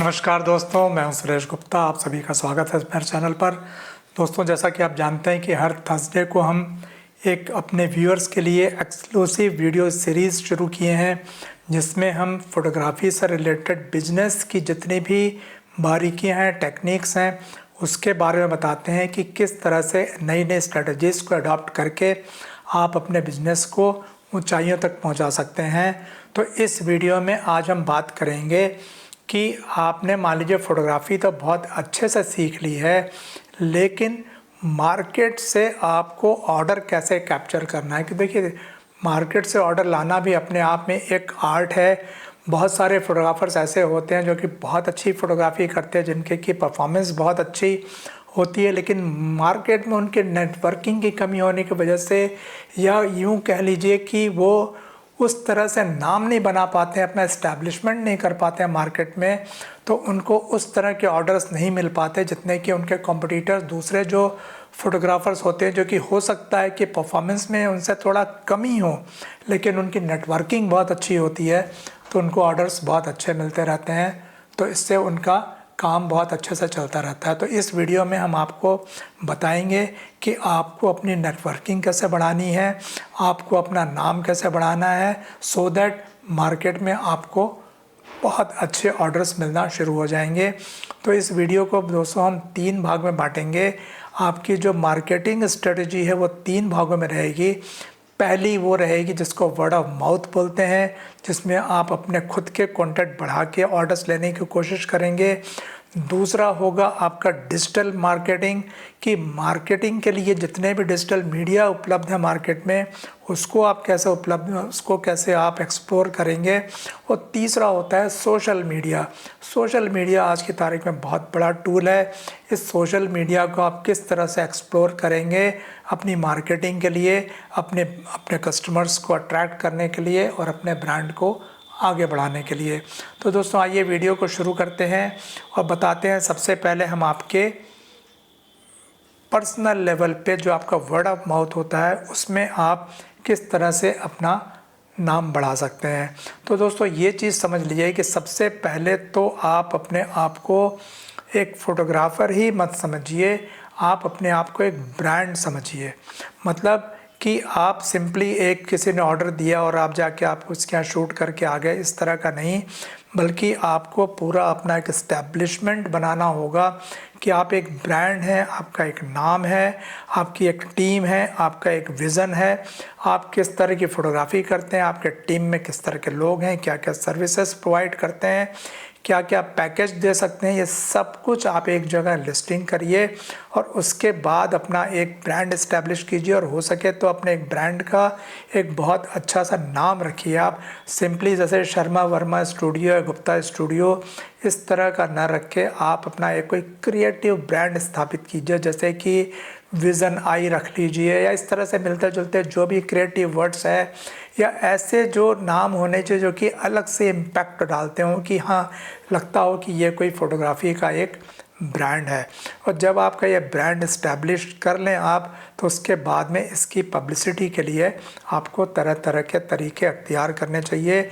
नमस्कार दोस्तों, मैं हूं सुरेश गुप्ता। आप सभी का स्वागत है मेरे चैनल पर। दोस्तों, जैसा कि आप जानते हैं कि हर थर्सडे को हम एक अपने व्यूअर्स के लिए एक्सक्लूसिव वीडियो सीरीज़ शुरू किए हैं, जिसमें हम फोटोग्राफी से रिलेटेड बिजनेस की जितनी भी बारीकियां हैं, टेक्निक्स हैं, उसके बारे में बताते हैं कि किस तरह से नई नई स्ट्रेटजीज़ को अडॉप्ट करके आप अपने बिजनेस को ऊंचाइयों तक पहुंचा सकते हैं। तो इस वीडियो में आज हम बात करेंगे कि आपने मान लीजिए फ़ोटोग्राफ़ी तो बहुत अच्छे से सीख ली है, लेकिन मार्केट से आपको ऑर्डर कैसे कैप्चर करना है। कि देखिए, मार्केट से ऑर्डर लाना भी अपने आप में एक आर्ट है। बहुत सारे फ़ोटोग्राफ़र्स ऐसे होते हैं जो कि बहुत अच्छी फ़ोटोग्राफ़ी करते हैं, जिनके की परफॉर्मेंस बहुत अच्छी होती है, लेकिन मार्केट में उनके नेटवर्किंग की कमी होने की वजह से, या यूँ कह लीजिए कि वो उस तरह से नाम नहीं बना पाते हैं, अपना इस्टेब्लिशमेंट नहीं कर पाते हैं मार्केट में, तो उनको उस तरह के ऑर्डर्स नहीं मिल पाते जितने कि उनके कॉम्पिटिटर्स दूसरे जो फोटोग्राफर्स होते हैं, जो कि हो सकता है कि परफॉर्मेंस में उनसे थोड़ा कमी हो, लेकिन उनकी नेटवर्किंग बहुत अच्छी होती है, तो उनको ऑर्डर्स बहुत अच्छे मिलते रहते हैं। तो इससे उनका काम बहुत अच्छे से चलता रहता है। तो इस वीडियो में हम आपको बताएंगे कि आपको अपनी नेटवर्किंग कैसे बढ़ानी है, आपको अपना नाम कैसे बढ़ाना है, सो दैट मार्केट में आपको बहुत अच्छे ऑर्डर्स मिलना शुरू हो जाएंगे। तो इस वीडियो को दोस्तों हम 3 भाग में बांटेंगे। आपकी जो मार्केटिंग स्ट्रेटजी है वो 3 भागों में रहेगी। पहली वो रहेगी जिसको वर्ड ऑफ माउथ बोलते हैं, जिसमें आप अपने खुद के कॉन्टैक्ट बढ़ा के ऑर्डर्स लेने की कोशिश करेंगे। दूसरा होगा आपका डिजिटल मार्केटिंग, कि मार्केटिंग के लिए जितने भी डिजिटल मीडिया उपलब्ध है मार्केट में, उसको आप कैसे उसको कैसे आप एक्सप्लोर करेंगे। और तीसरा होता है सोशल मीडिया। सोशल मीडिया आज की तारीख में बहुत बड़ा टूल है। इस सोशल मीडिया को आप किस तरह से एक्सप्लोर करेंगे अपनी मार्केटिंग के लिए, अपने अपने कस्टमर्स को अट्रैक्ट करने के लिए और अपने ब्रांड को आगे बढ़ाने के लिए। तो दोस्तों, आइए वीडियो को शुरू करते हैं और बताते हैं। सबसे पहले हम आपके पर्सनल लेवल पे जो आपका वर्ड ऑफ माउथ होता है, उसमें आप किस तरह से अपना नाम बढ़ा सकते हैं। तो दोस्तों, ये चीज़ समझ लीजिए कि सबसे पहले तो आप अपने आप को एक फ़ोटोग्राफ़र ही मत समझिए, आप अपने आप को एक ब्रांड समझिए। मतलब कि आप सिंपली एक किसी ने ऑर्डर दिया और आप जाके आप उसके यहाँ शूट करके आ गए, इस तरह का नहीं, बल्कि आपको पूरा अपना एक इस्टेब्लिशमेंट बनाना होगा कि आप एक ब्रांड हैं, आपका एक नाम है, आपकी एक टीम है, आपका एक विज़न है, आप किस तरह की फ़ोटोग्राफ़ी करते हैं, आपके टीम में किस तरह के लोग हैं, क्या क्या सर्विसेज प्रोवाइड करते हैं, क्या क्या पैकेज दे सकते हैं, ये सब कुछ आप एक जगह लिस्टिंग करिए और उसके बाद अपना एक ब्रांड इस्टेब्लिश कीजिए। और हो सके तो अपने एक ब्रांड का एक बहुत अच्छा सा नाम रखिए। आप सिंपली जैसे शर्मा वर्मा स्टूडियो या गुप्ता स्टूडियो इस तरह का ना रख के आप अपना एक कोई क्रिएटिव ब्रांड स्थापित कीजिए, जैसे कि विज़न आई रख लीजिए, या इस तरह से मिलते जुलते जो भी क्रिएटिव वर्ड्स है, या ऐसे जो नाम होने चाहिए जो कि अलग से इम्पैक्ट डालते हों, कि हाँ लगता हो कि ये कोई फ़ोटोग्राफ़ी का एक ब्रांड है। और जब आपका ये ब्रांड इस्टेब्लिश कर लें आप, तो उसके बाद में इसकी पब्लिसिटी के लिए आपको तरह तरह के तरीके अख्तियार करने चाहिए।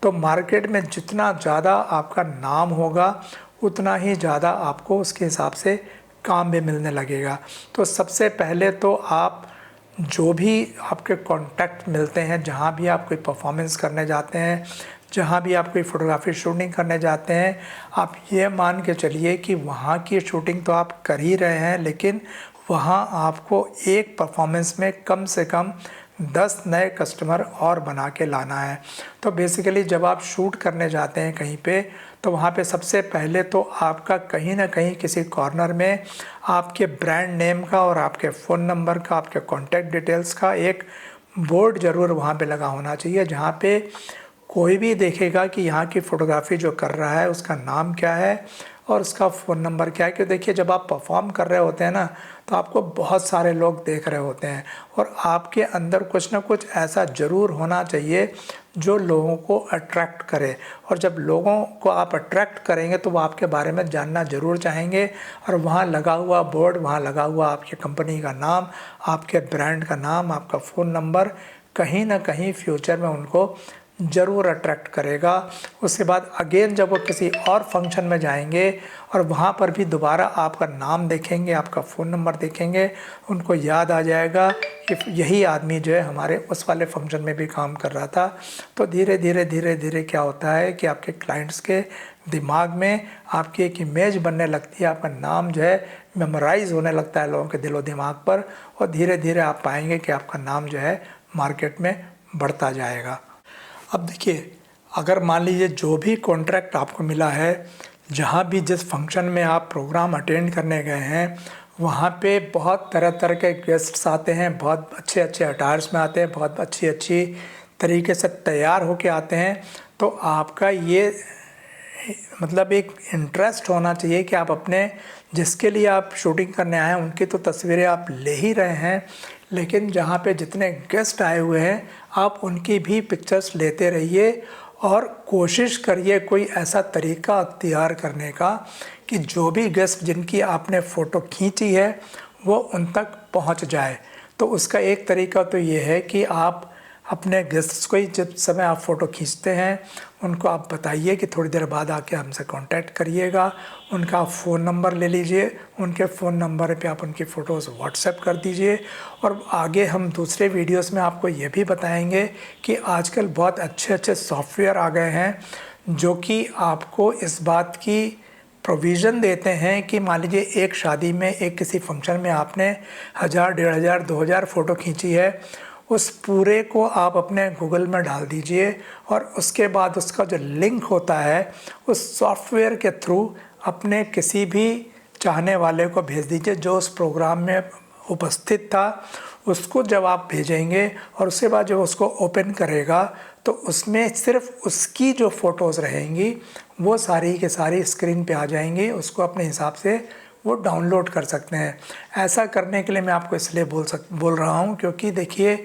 तो मार्केट में जितना ज़्यादा आपका नाम होगा, उतना ही ज़्यादा आपको उसके हिसाब से काम भी मिलने लगेगा। तो सबसे पहले तो आप जो भी आपके कॉन्टैक्ट मिलते हैं, जहाँ भी आप कोई परफॉर्मेंस करने जाते हैं, जहाँ भी आप कोई फ़ोटोग्राफी शूटिंग करने जाते हैं, आप ये मान के चलिए कि वहाँ की शूटिंग तो आप कर ही रहे हैं, लेकिन वहाँ आपको एक परफॉर्मेंस में कम से कम 10 नए कस्टमर और बना के लाना है। तो बेसिकली जब आप शूट करने जाते हैं कहीं पे, तो वहाँ पे सबसे पहले तो आपका कहीं ना कहीं किसी कॉर्नर में आपके ब्रांड नेम का और आपके फ़ोन नंबर का, आपके कॉन्टैक्ट डिटेल्स का एक बोर्ड ज़रूर वहाँ पे लगा होना चाहिए, जहाँ पे कोई भी देखेगा कि यहाँ की फ़ोटोग्राफ़ी जो कर रहा है उसका नाम क्या है और उसका फ़ोन नंबर क्या है। कि देखिए, जब आप परफॉर्म कर रहे होते हैं ना, तो आपको बहुत सारे लोग देख रहे होते हैं और आपके अंदर कुछ ना कुछ ऐसा ज़रूर होना चाहिए जो लोगों को अट्रैक्ट करे। और जब लोगों को आप अट्रैक्ट करेंगे तो वो आपके बारे में जानना ज़रूर चाहेंगे, और वहाँ लगा हुआ बोर्ड, वहाँ लगा हुआ आपकी कंपनी का नाम, आपके ब्रांड का नाम, आपका फ़ोन नंबर कहीं ना कहीं फ्यूचर में उनको ज़रूर अट्रैक्ट करेगा। उसके बाद अगेन जब वो किसी और फंक्शन में जाएंगे और वहाँ पर भी दोबारा आपका नाम देखेंगे, आपका फ़ोन नंबर देखेंगे, उनको याद आ जाएगा कि यही आदमी जो है हमारे उस वाले फंक्शन में भी काम कर रहा था। तो धीरे धीरे क्या होता है कि आपके क्लाइंट्स के दिमाग में आपकी एक इमेज बनने लगती है, आपका नाम जो है मेमोराइज होने लगता है लोगों के दिलो दिमाग पर, और धीरे धीरे आप पाएंगे कि आपका नाम जो है मार्केट में बढ़ता जाएगा। अब देखिए, अगर मान लीजिए जो भी कॉन्ट्रैक्ट आपको मिला है, जहाँ भी जिस फंक्शन में आप प्रोग्राम अटेंड करने गए हैं, वहाँ पे बहुत तरह तरह के गेस्ट्स आते हैं, बहुत अच्छे अच्छे अटायर्स में आते हैं, बहुत अच्छी तरीके से तैयार होके आते हैं। तो आपका ये मतलब एक इंटरेस्ट होना चाहिए कि आप अपने जिसके लिए आप शूटिंग करने आए हैं उनकी तो तस्वीरें आप ले ही रहे हैं, लेकिन जहाँ पे जितने गेस्ट आए हुए हैं आप उनकी भी पिक्चर्स लेते रहिए और कोशिश करिए कोई ऐसा तरीका अख्तियार करने का कि जो भी गेस्ट जिनकी आपने फ़ोटो खींची है वो उन तक पहुँच जाए। तो उसका एक तरीका तो ये है कि आप अपने गेस्ट्स को ही जब समय आप फ़ोटो खींचते हैं उनको आप बताइए कि थोड़ी देर बाद आके हमसे कांटेक्ट करिएगा, उनका फ़ोन नंबर ले लीजिए, उनके फ़ोन नंबर पे आप उनकी फ़ोटोज़ व्हाट्सएप कर दीजिए। और आगे हम दूसरे वीडियोस में आपको ये भी बताएंगे कि आजकल बहुत अच्छे अच्छे सॉफ्टवेयर आ गए हैं जो कि आपको इस बात की प्रोविज़न देते हैं कि मान लीजिए एक शादी में, एक किसी फंक्शन में आपने 1000, 1500, 2000 फ़ोटो खींची है, उस पूरे को आप अपने गूगल में डाल दीजिए और उसके बाद उसका जो लिंक होता है उस सॉफ्टवेयर के थ्रू अपने किसी भी चाहने वाले को भेज दीजिए जो उस प्रोग्राम में उपस्थित था। उसको जब आप भेजेंगे और उसके बाद जब उसको ओपन करेगा तो उसमें सिर्फ उसकी जो फ़ोटोज़ रहेंगी वो सारी के सारी स्क्रीन पे आ जाएंगी, उसको अपने हिसाब से वो डाउनलोड कर सकते हैं। ऐसा करने के लिए मैं आपको इसलिए बोल रहा हूँ क्योंकि देखिए,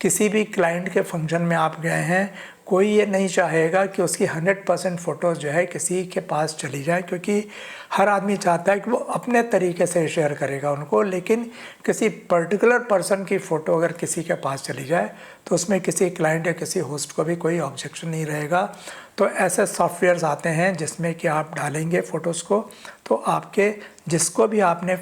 किसी भी क्लाइंट के फंक्शन में आप गए हैं, कोई ये नहीं चाहेगा कि उसकी 100% फ़ोटोज़ जो है किसी के पास चली जाए, क्योंकि हर आदमी चाहता है कि वो अपने तरीके से शेयर करेगा उनको, लेकिन किसी पर्टिकुलर पर्सन की फ़ोटो अगर किसी के पास चली जाए तो उसमें किसी क्लाइंट या किसी होस्ट को भी कोई ऑब्जेक्शन नहीं रहेगा। तो ऐसे सॉफ्टवेयर्स आते हैं जिसमें कि आप डालेंगे फ़ोटोज़ को, तो आपके जिसको भी आपने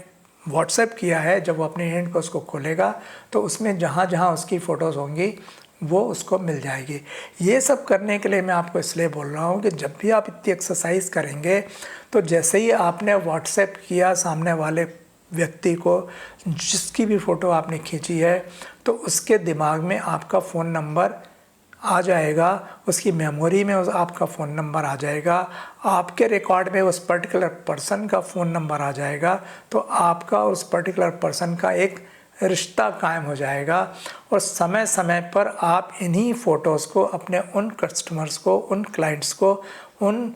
व्हाट्सएप किया है जब वो अपने एंड पर उसको खोलेगा तो उसमें जहाँ जहाँ उसकी फ़ोटोज़ होंगी वो उसको मिल जाएगी। ये सब करने के लिए मैं आपको इसलिए बोल रहा हूँ कि जब भी आप इतनी एक्सरसाइज करेंगे तो जैसे ही आपने व्हाट्सएप किया सामने वाले व्यक्ति को जिसकी भी फ़ोटो आपने खींची है, तो उसके दिमाग में आपका फ़ोन नंबर आ जाएगा, उसकी मेमोरी में आपका फ़ोन नंबर आ जाएगा, आपके रिकॉर्ड में उस पर्टिकुलर पर्सन का फ़ोन नंबर आ जाएगा, तो आपका उस पर्टिकुलर पर्सन का एक रिश्ता कायम हो जाएगा। और समय समय पर आप इन्हीं फ़ोटोज़ को अपने उन कस्टमर्स को, उन क्लाइंट्स को, उन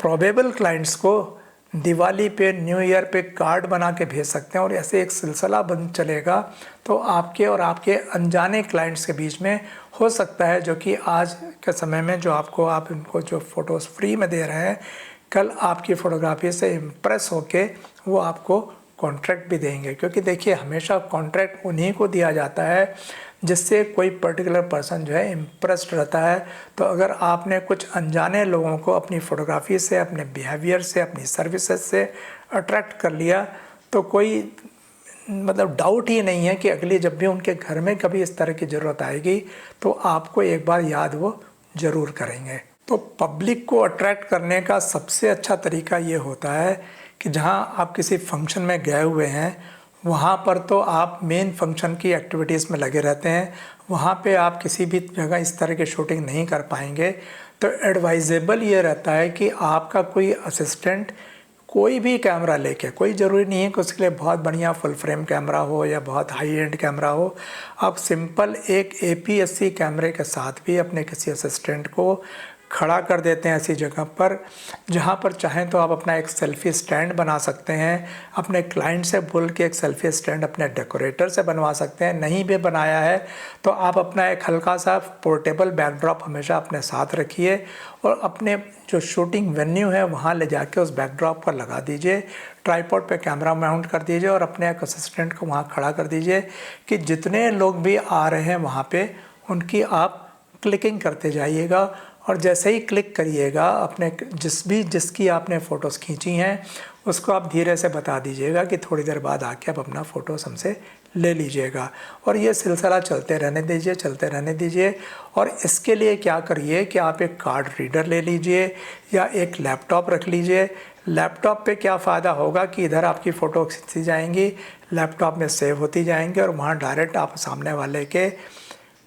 प्रोबेबल क्लाइंट्स को दिवाली पे, न्यू ईयर पे कार्ड बना के भेज सकते हैं और ऐसे एक सिलसिला बन चलेगा। तो आपके और आपके अनजाने क्लाइंट्स के बीच में हो सकता है, जो कि आज के समय में जो आप इनको जो फ़ोटोज़ फ्री में दे रहे हैं, कल आपकी फ़ोटोग्राफी से इम्प्रेस होके वो आपको कॉन्ट्रैक्ट भी देंगे। क्योंकि देखिए, हमेशा कॉन्ट्रैक्ट उन्हीं को दिया जाता है जिससे कोई पर्टिकुलर पर्सन जो है इम्प्रेस्ड रहता है। तो अगर आपने कुछ अनजाने लोगों को अपनी फ़ोटोग्राफी से, अपने बिहेवियर से, अपनी सर्विसेज से अट्रैक्ट कर लिया, तो कोई मतलब डाउट ही नहीं है कि अगली जब भी उनके घर में कभी इस तरह की ज़रूरत आएगी तो आपको एक बार याद वो ज़रूर करेंगे। तो पब्लिक को अट्रैक्ट करने का सबसे अच्छा तरीका ये होता है कि जहाँ आप किसी फंक्शन में गए हुए हैं, वहाँ पर तो आप मेन फंक्शन की एक्टिविटीज़ में लगे रहते हैं, वहाँ पे आप किसी भी जगह इस तरह की शूटिंग नहीं कर पाएंगे। तो एडवाइजेबल ये रहता है कि आपका कोई असिस्टेंट कोई भी कैमरा लेके, कोई ज़रूरी नहीं है कि उसके लिए बहुत बढ़िया फुल फ्रेम कैमरा हो या बहुत हाई एंड कैमरा हो, आप सिंपल एक APS-C कैमरे के साथ भी अपने किसी असिस्टेंट को खड़ा कर देते हैं ऐसी जगह पर जहाँ पर चाहें तो आप अपना एक सेल्फ़ी स्टैंड बना सकते हैं। अपने क्लाइंट से बोल के एक सेल्फ़ी स्टैंड अपने डेकोरेटर से बनवा सकते हैं। नहीं भी बनाया है तो आप अपना एक हल्का सा पोर्टेबल बैकड्रॉप हमेशा अपने साथ रखिए और अपने जो शूटिंग वेन्यू है वहाँ ले जाके उस बैकड्रॉप पर लगा दीजिए, ट्राइपॉड पे कैमरा माउंट कर दीजिए और अपने एक असिस्टेंट को वहाँ खड़ा कर दीजिए कि जितने लोग भी आ रहे हैं वहाँ पे उनकी आप क्लिकिंग करते जाइएगा और जैसे ही क्लिक करिएगा अपने जिसकी आपने फ़ोटोज़ खींची हैं उसको आप धीरे से बता दीजिएगा कि थोड़ी देर बाद आके आप अपना फ़ोटोज़ हमसे ले लीजिएगा। और ये सिलसिला चलते रहने दीजिए। और इसके लिए क्या करिए कि आप एक कार्ड रीडर ले लीजिए या एक लैपटॉप रख लीजिए। लैपटॉप पे क्या फ़ायदा होगा कि इधर आपकी फ़ोटो खींची जाएंगी, लैपटॉप में सेव होती जाएंगी और वहाँ डायरेक्ट आप सामने वाले के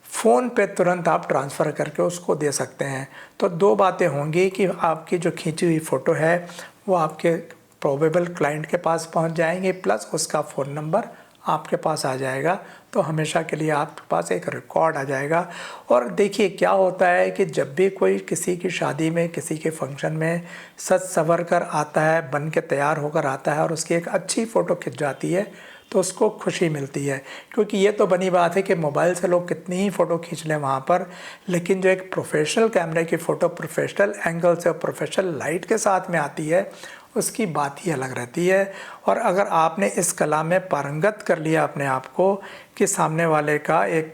फ़ोन पे तुरंत आप ट्रांसफ़र करके उसको दे सकते हैं। तो दो बातें होंगी कि आपकी जो खींची हुई फ़ोटो है वो आपके प्रोबेबल क्लाइंट के पास पहुंच जाएंगी, प्लस उसका फ़ोन नंबर आपके पास आ जाएगा। तो हमेशा के लिए आपके पास एक रिकॉर्ड आ जाएगा। और देखिए क्या होता है कि जब भी कोई किसी की शादी में, किसी के फंक्शन में सज संवर कर आता है, बन के तैयार होकर आता है और उसकी एक अच्छी फ़ोटो खिंच जाती है तो उसको खुशी मिलती है। क्योंकि ये तो बनी बात है कि मोबाइल से लोग कितनी ही फ़ोटो खींच लें वहाँ पर, लेकिन जो एक प्रोफेशनल कैमरे की फ़ोटो प्रोफेशनल एंगल से और प्रोफेशनल लाइट के साथ में आती है उसकी बात ही अलग रहती है। और अगर आपने इस कला में पारंगत कर लिया अपने आप को कि सामने वाले का एक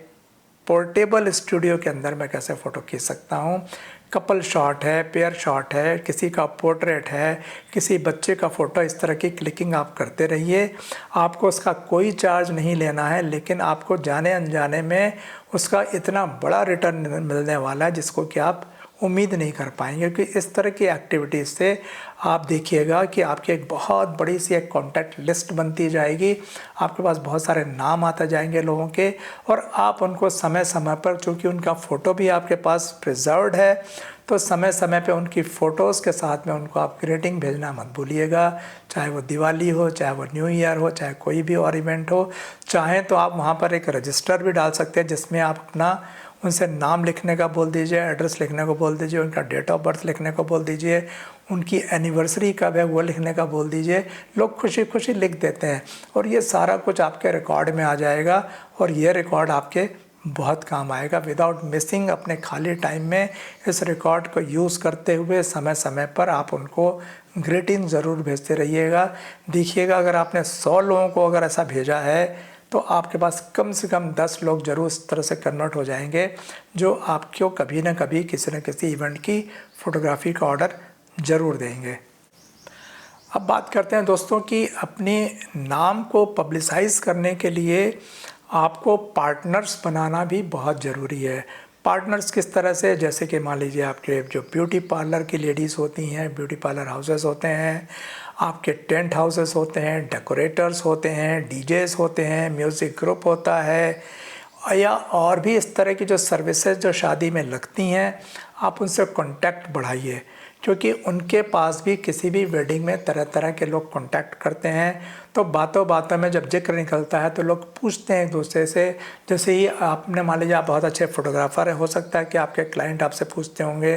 पोर्टेबल स्टूडियो के अंदर मैं कैसे फ़ोटो खींच सकता हूँ, कपल शॉट है, पेयर शॉट है, किसी का पोर्ट्रेट है, किसी बच्चे का फ़ोटो, इस तरह की क्लिकिंग आप करते रहिए। आपको उसका कोई चार्ज नहीं लेना है, लेकिन आपको जाने अनजाने में उसका इतना बड़ा रिटर्न मिलने वाला है जिसको कि आप उम्मीद नहीं कर पाएंगे। क्योंकि इस तरह की एक्टिविटीज़ से आप देखिएगा कि आपकी एक बहुत बड़ी सी एक कॉन्टैक्ट लिस्ट बनती जाएगी, आपके पास बहुत सारे नाम आते जाएंगे लोगों के, और आप उनको समय समय पर, चूँकि उनका फ़ोटो भी आपके पास प्रिजर्व्ड है, तो समय समय पे उनकी फ़ोटोज़ के साथ में उनको आप ग्रीटिंग भेजना मत भूलिएगा। चाहे वो दिवाली हो, चाहे वो न्यू ईयर हो, चाहे कोई भी और इवेंट हो। चाहें तो आप वहाँ पर एक रजिस्टर भी डाल सकते हैं जिसमें आप अपना उनसे नाम लिखने का बोल दीजिए, एड्रेस लिखने को बोल दीजिए, उनका डेट ऑफ बर्थ लिखने को बोल दीजिए, उनकी एनिवर्सरी कब है वो लिखने का बोल दीजिए। लोग खुशी खुशी लिख देते हैं और ये सारा कुछ आपके रिकॉर्ड में आ जाएगा और ये रिकॉर्ड आपके बहुत काम आएगा। विदाउट मिसिंग अपने खाली टाइम में इस रिकॉर्ड को यूज़ करते हुए समय समय पर आप उनको ग्रीटिंग ज़रूर भेजते रहिएगा। देखिएगा अगर आपने 100 लोगों को अगर ऐसा भेजा है तो आपके पास कम से कम 10 लोग जरूर इस तरह से कन्वर्ट हो जाएंगे जो आपको कभी ना कभी किसी न किसी इवेंट की फ़ोटोग्राफी का ऑर्डर ज़रूर देंगे। अब बात करते हैं दोस्तों कि अपने नाम को पब्लिसाइज़ करने के लिए आपको पार्टनर्स बनाना भी बहुत ज़रूरी है। पार्टनर्स किस तरह से, जैसे कि मान लीजिए आपके जो ब्यूटी पार्लर की लेडीज़ होती हैं, ब्यूटी पार्लर हाउसेस होते हैं, आपके टेंट हाउसेस होते हैं, डेकोरेटर्स होते हैं, डीजेस होते हैं, म्यूज़िक ग्रुप होता है, या और भी इस तरह की जो सर्विसेज जो शादी में लगती हैं, आप उनसे कांटेक्ट बढ़ाइए। क्योंकि उनके पास भी किसी भी वेडिंग में तरह तरह के लोग कांटेक्ट करते हैं, तो बातों बातों में जब जिक्र निकलता है तो लोग पूछते हैं एक दूसरे से। जैसे ही आपने मान लीजिए आप बहुत अच्छे फोटोग्राफ़र हैं, हो सकता है कि आपके क्लाइंट आपसे पूछते होंगे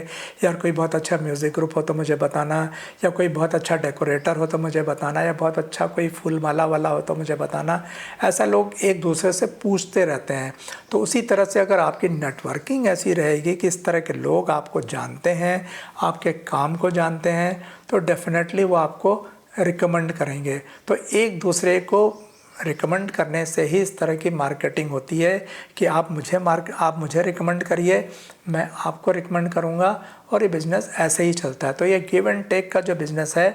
यार कोई बहुत अच्छा म्यूज़िक ग्रुप हो तो मुझे बताना, या कोई बहुत अच्छा डेकोरेटर हो तो मुझे बताना, या बहुत अच्छा कोई फूल माला वाला हो तो मुझे बताना। ऐसा लोग एक दूसरे से पूछते रहते हैं। तो उसी तरह से अगर आपकी नेटवर्किंग ऐसी रहेगी कि इस तरह के लोग आपको जानते हैं, आपके काम को जानते हैं, तो डेफिनेटली वो आपको रिकमेंड करेंगे। तो एक दूसरे को रिकमेंड करने से ही इस तरह की मार्केटिंग होती है कि आप मुझे रिकमेंड करिए, मैं आपको रिकमेंड करूंगा, और ये बिज़नेस ऐसे ही चलता है। तो ये गिव एंड टेक का जो बिज़नेस है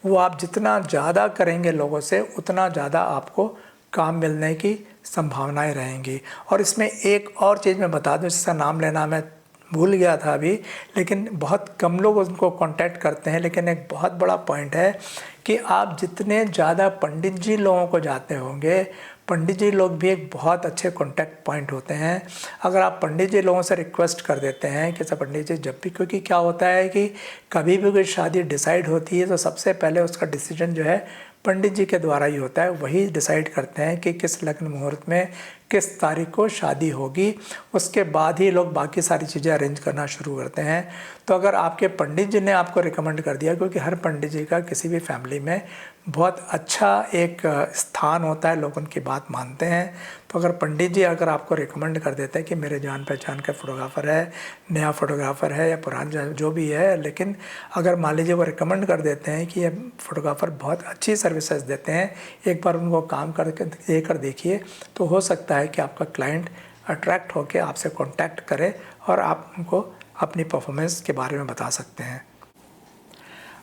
वो आप जितना ज़्यादा करेंगे लोगों से, उतना ज़्यादा आपको काम मिलने की संभावनाएं रहेंगी। और इसमें एक और चीज़ मैं बता दूं, जिसका नाम लेना मैं भूल गया था अभी, लेकिन बहुत कम लोग उनको कांटेक्ट करते हैं, लेकिन एक बहुत बड़ा पॉइंट है कि आप जितने ज़्यादा पंडित जी लोगों को जाते होंगे, पंडित जी लोग भी एक बहुत अच्छे कांटेक्ट पॉइंट होते हैं। अगर आप पंडित जी लोगों से रिक्वेस्ट कर देते हैं कि सब पंडित जी जब भी, क्योंकि क्या होता है कि कभी भी कोई शादी डिसाइड होती है तो सबसे पहले उसका डिसीजन जो है पंडित जी के द्वारा ही होता है। वही डिसाइड करते हैं कि किस लग्न मुहूर्त में किस तारीख को शादी होगी, उसके बाद ही लोग बाकी सारी चीज़ें अरेंज करना शुरू करते हैं। तो अगर आपके पंडित जी ने आपको रिकमेंड कर दिया, क्योंकि हर पंडित जी का किसी भी फैमिली में बहुत अच्छा एक स्थान होता है, लोग उनकी बात मानते हैं, तो अगर पंडित जी अगर आपको रिकमेंड कर देते हैं कि मेरे जान पहचान का फोटोग्राफ़र है, नया फोटोग्राफ़र है या पुराना जो भी है, लेकिन अगर मान लीजिए वो रिकमेंड कर देते हैं कि ये फोटोग्राफ़र बहुत अच्छी सर्विसेज देते हैं, एक बार उनको काम करके देकर देखिए, तो हो सकता है कि आपका क्लाइंट अट्रैक्ट होकर आपसे कांटेक्ट करें और आप उनको अपनी परफॉर्मेंस के बारे में बता सकते हैं।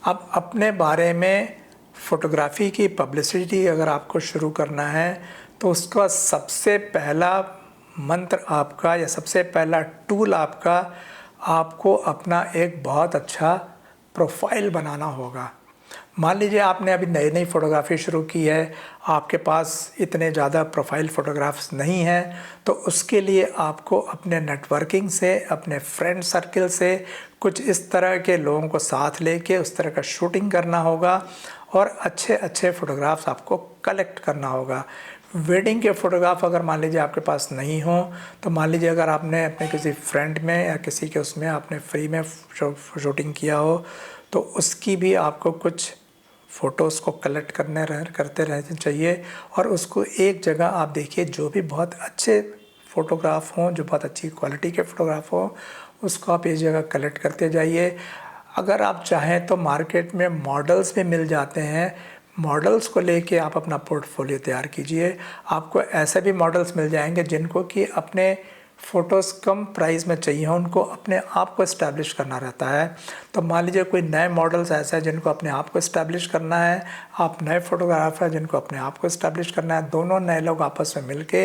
अब अपने बारे में फ़ोटोग्राफ़ी की पब्लिसिटी अगर आपको शुरू करना है तो उसका सबसे पहला मंत्र आपका या सबसे पहला टूल आपको अपना एक बहुत अच्छा प्रोफाइल बनाना होगा। मान लीजिए आपने अभी नई नई फ़ोटोग्राफ़ी शुरू की है, आपके पास इतने ज़्यादा प्रोफाइल फ़ोटोग्राफ्स नहीं हैं, तो उसके लिए आपको अपने नेटवर्किंग से, अपने फ्रेंड सर्कल से कुछ इस तरह के लोगों को साथ लेके उस तरह का शूटिंग करना होगा और अच्छे अच्छे फ़ोटोग्राफ्स आपको कलेक्ट करना होगा। वेडिंग के फ़ोटोग्राफ अगर मान लीजिए आपके पास नहीं हो तो मान लीजिए अगर आपने अपने किसी फ्रेंड में या किसी के उसमें आपने फ्री में शूटिंग किया हो तो उसकी भी आपको कुछ फ़ोटोज़ को कलेक्ट करते रहने चाहिए और उसको एक जगह आप देखिए जो भी बहुत अच्छे फ़ोटोग्राफ हों, जो बहुत अच्छी क्वालिटी के फ़ोटोग्राफ हों, उसको आप एक जगह कलेक्ट करते जाइए। अगर आप चाहें तो मार्केट में मॉडल्स भी मिल जाते हैं, मॉडल्स को लेके आप अपना पोर्टफोलियो तैयार कीजिए। आपको ऐसे भी मॉडल्स मिल जाएंगे जिनको कि अपने फ़ोटोज़ कम प्राइस में चाहिए हो, उनको अपने आप को इस्टेब्लिश करना रहता है। तो मान लीजिए कोई नए मॉडल्स ऐसे हैं जिनको अपने आप को इस्टेब्लिश करना है, आप नए फ़ोटोग्राफर जिनको अपने आप को इस्टेब्लिश करना है, दोनों नए लोग आपस में मिलके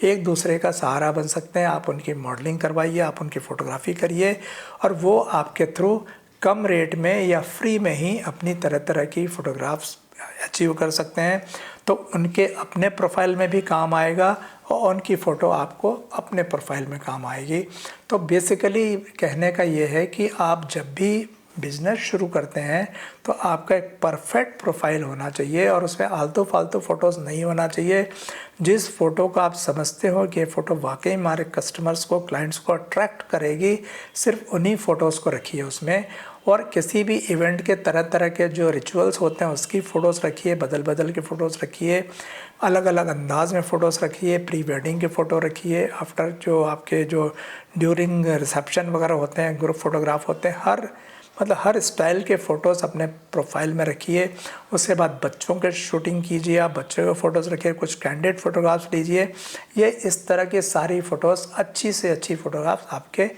एक दूसरे का सहारा बन सकते हैं। आप उनकी मॉडलिंग करवाइए, आप उनकी फ़ोटोग्राफ़ी करिए और वो आपके थ्रू कम रेट में या फ्री में ही अपनी तरह तरह की फ़ोटोग्राफ्स अचीव कर सकते हैं। तो उनके अपने प्रोफाइल में भी काम आएगा और उनकी फ़ोटो आपको अपने प्रोफाइल में काम आएगी। तो बेसिकली कहने का ये है कि आप जब भी बिज़नेस शुरू करते हैं तो आपका एक परफेक्ट प्रोफाइल होना चाहिए और उसमें आलतू फालतू फ़ोटोज़ नहीं होना चाहिए। जिस फ़ोटो को आप समझते हो कि ये फ़ोटो वाकई हमारे कस्टमर्स को, क्लाइंट्स को अट्रैक्ट करेगी, सिर्फ उन्हीं फ़ोटोज़ को रखिए उसमें। और किसी भी इवेंट के तरह तरह के जो रिचुअल्स होते हैं उसकी फ़ोटोज़ रखिए, बदल बदल के फ़ोटोज़ रखिए, अलग अलग अंदाज में फ़ोटोज़ रखिए, प्री वेडिंग के फ़ोटो रखिए, आफ्टर जो आपके जो ड्यूरिंग रिसेप्शन वगैरह होते हैं, ग्रुप फ़ोटोग्राफ होते हैं, हर स्टाइल के फ़ोटोज़ अपने प्रोफाइल में रखिए। उसके बाद बच्चों के शूटिंग कीजिए, आप बच्चों के फ़ोटोज़ रखिए, कुछ कैंडिड फ़ोटोग्राफ्स लीजिए। ये इस तरह की सारी फ़ोटोज़, अच्छी से अच्छी फ़ोटोग्राफ्स आपके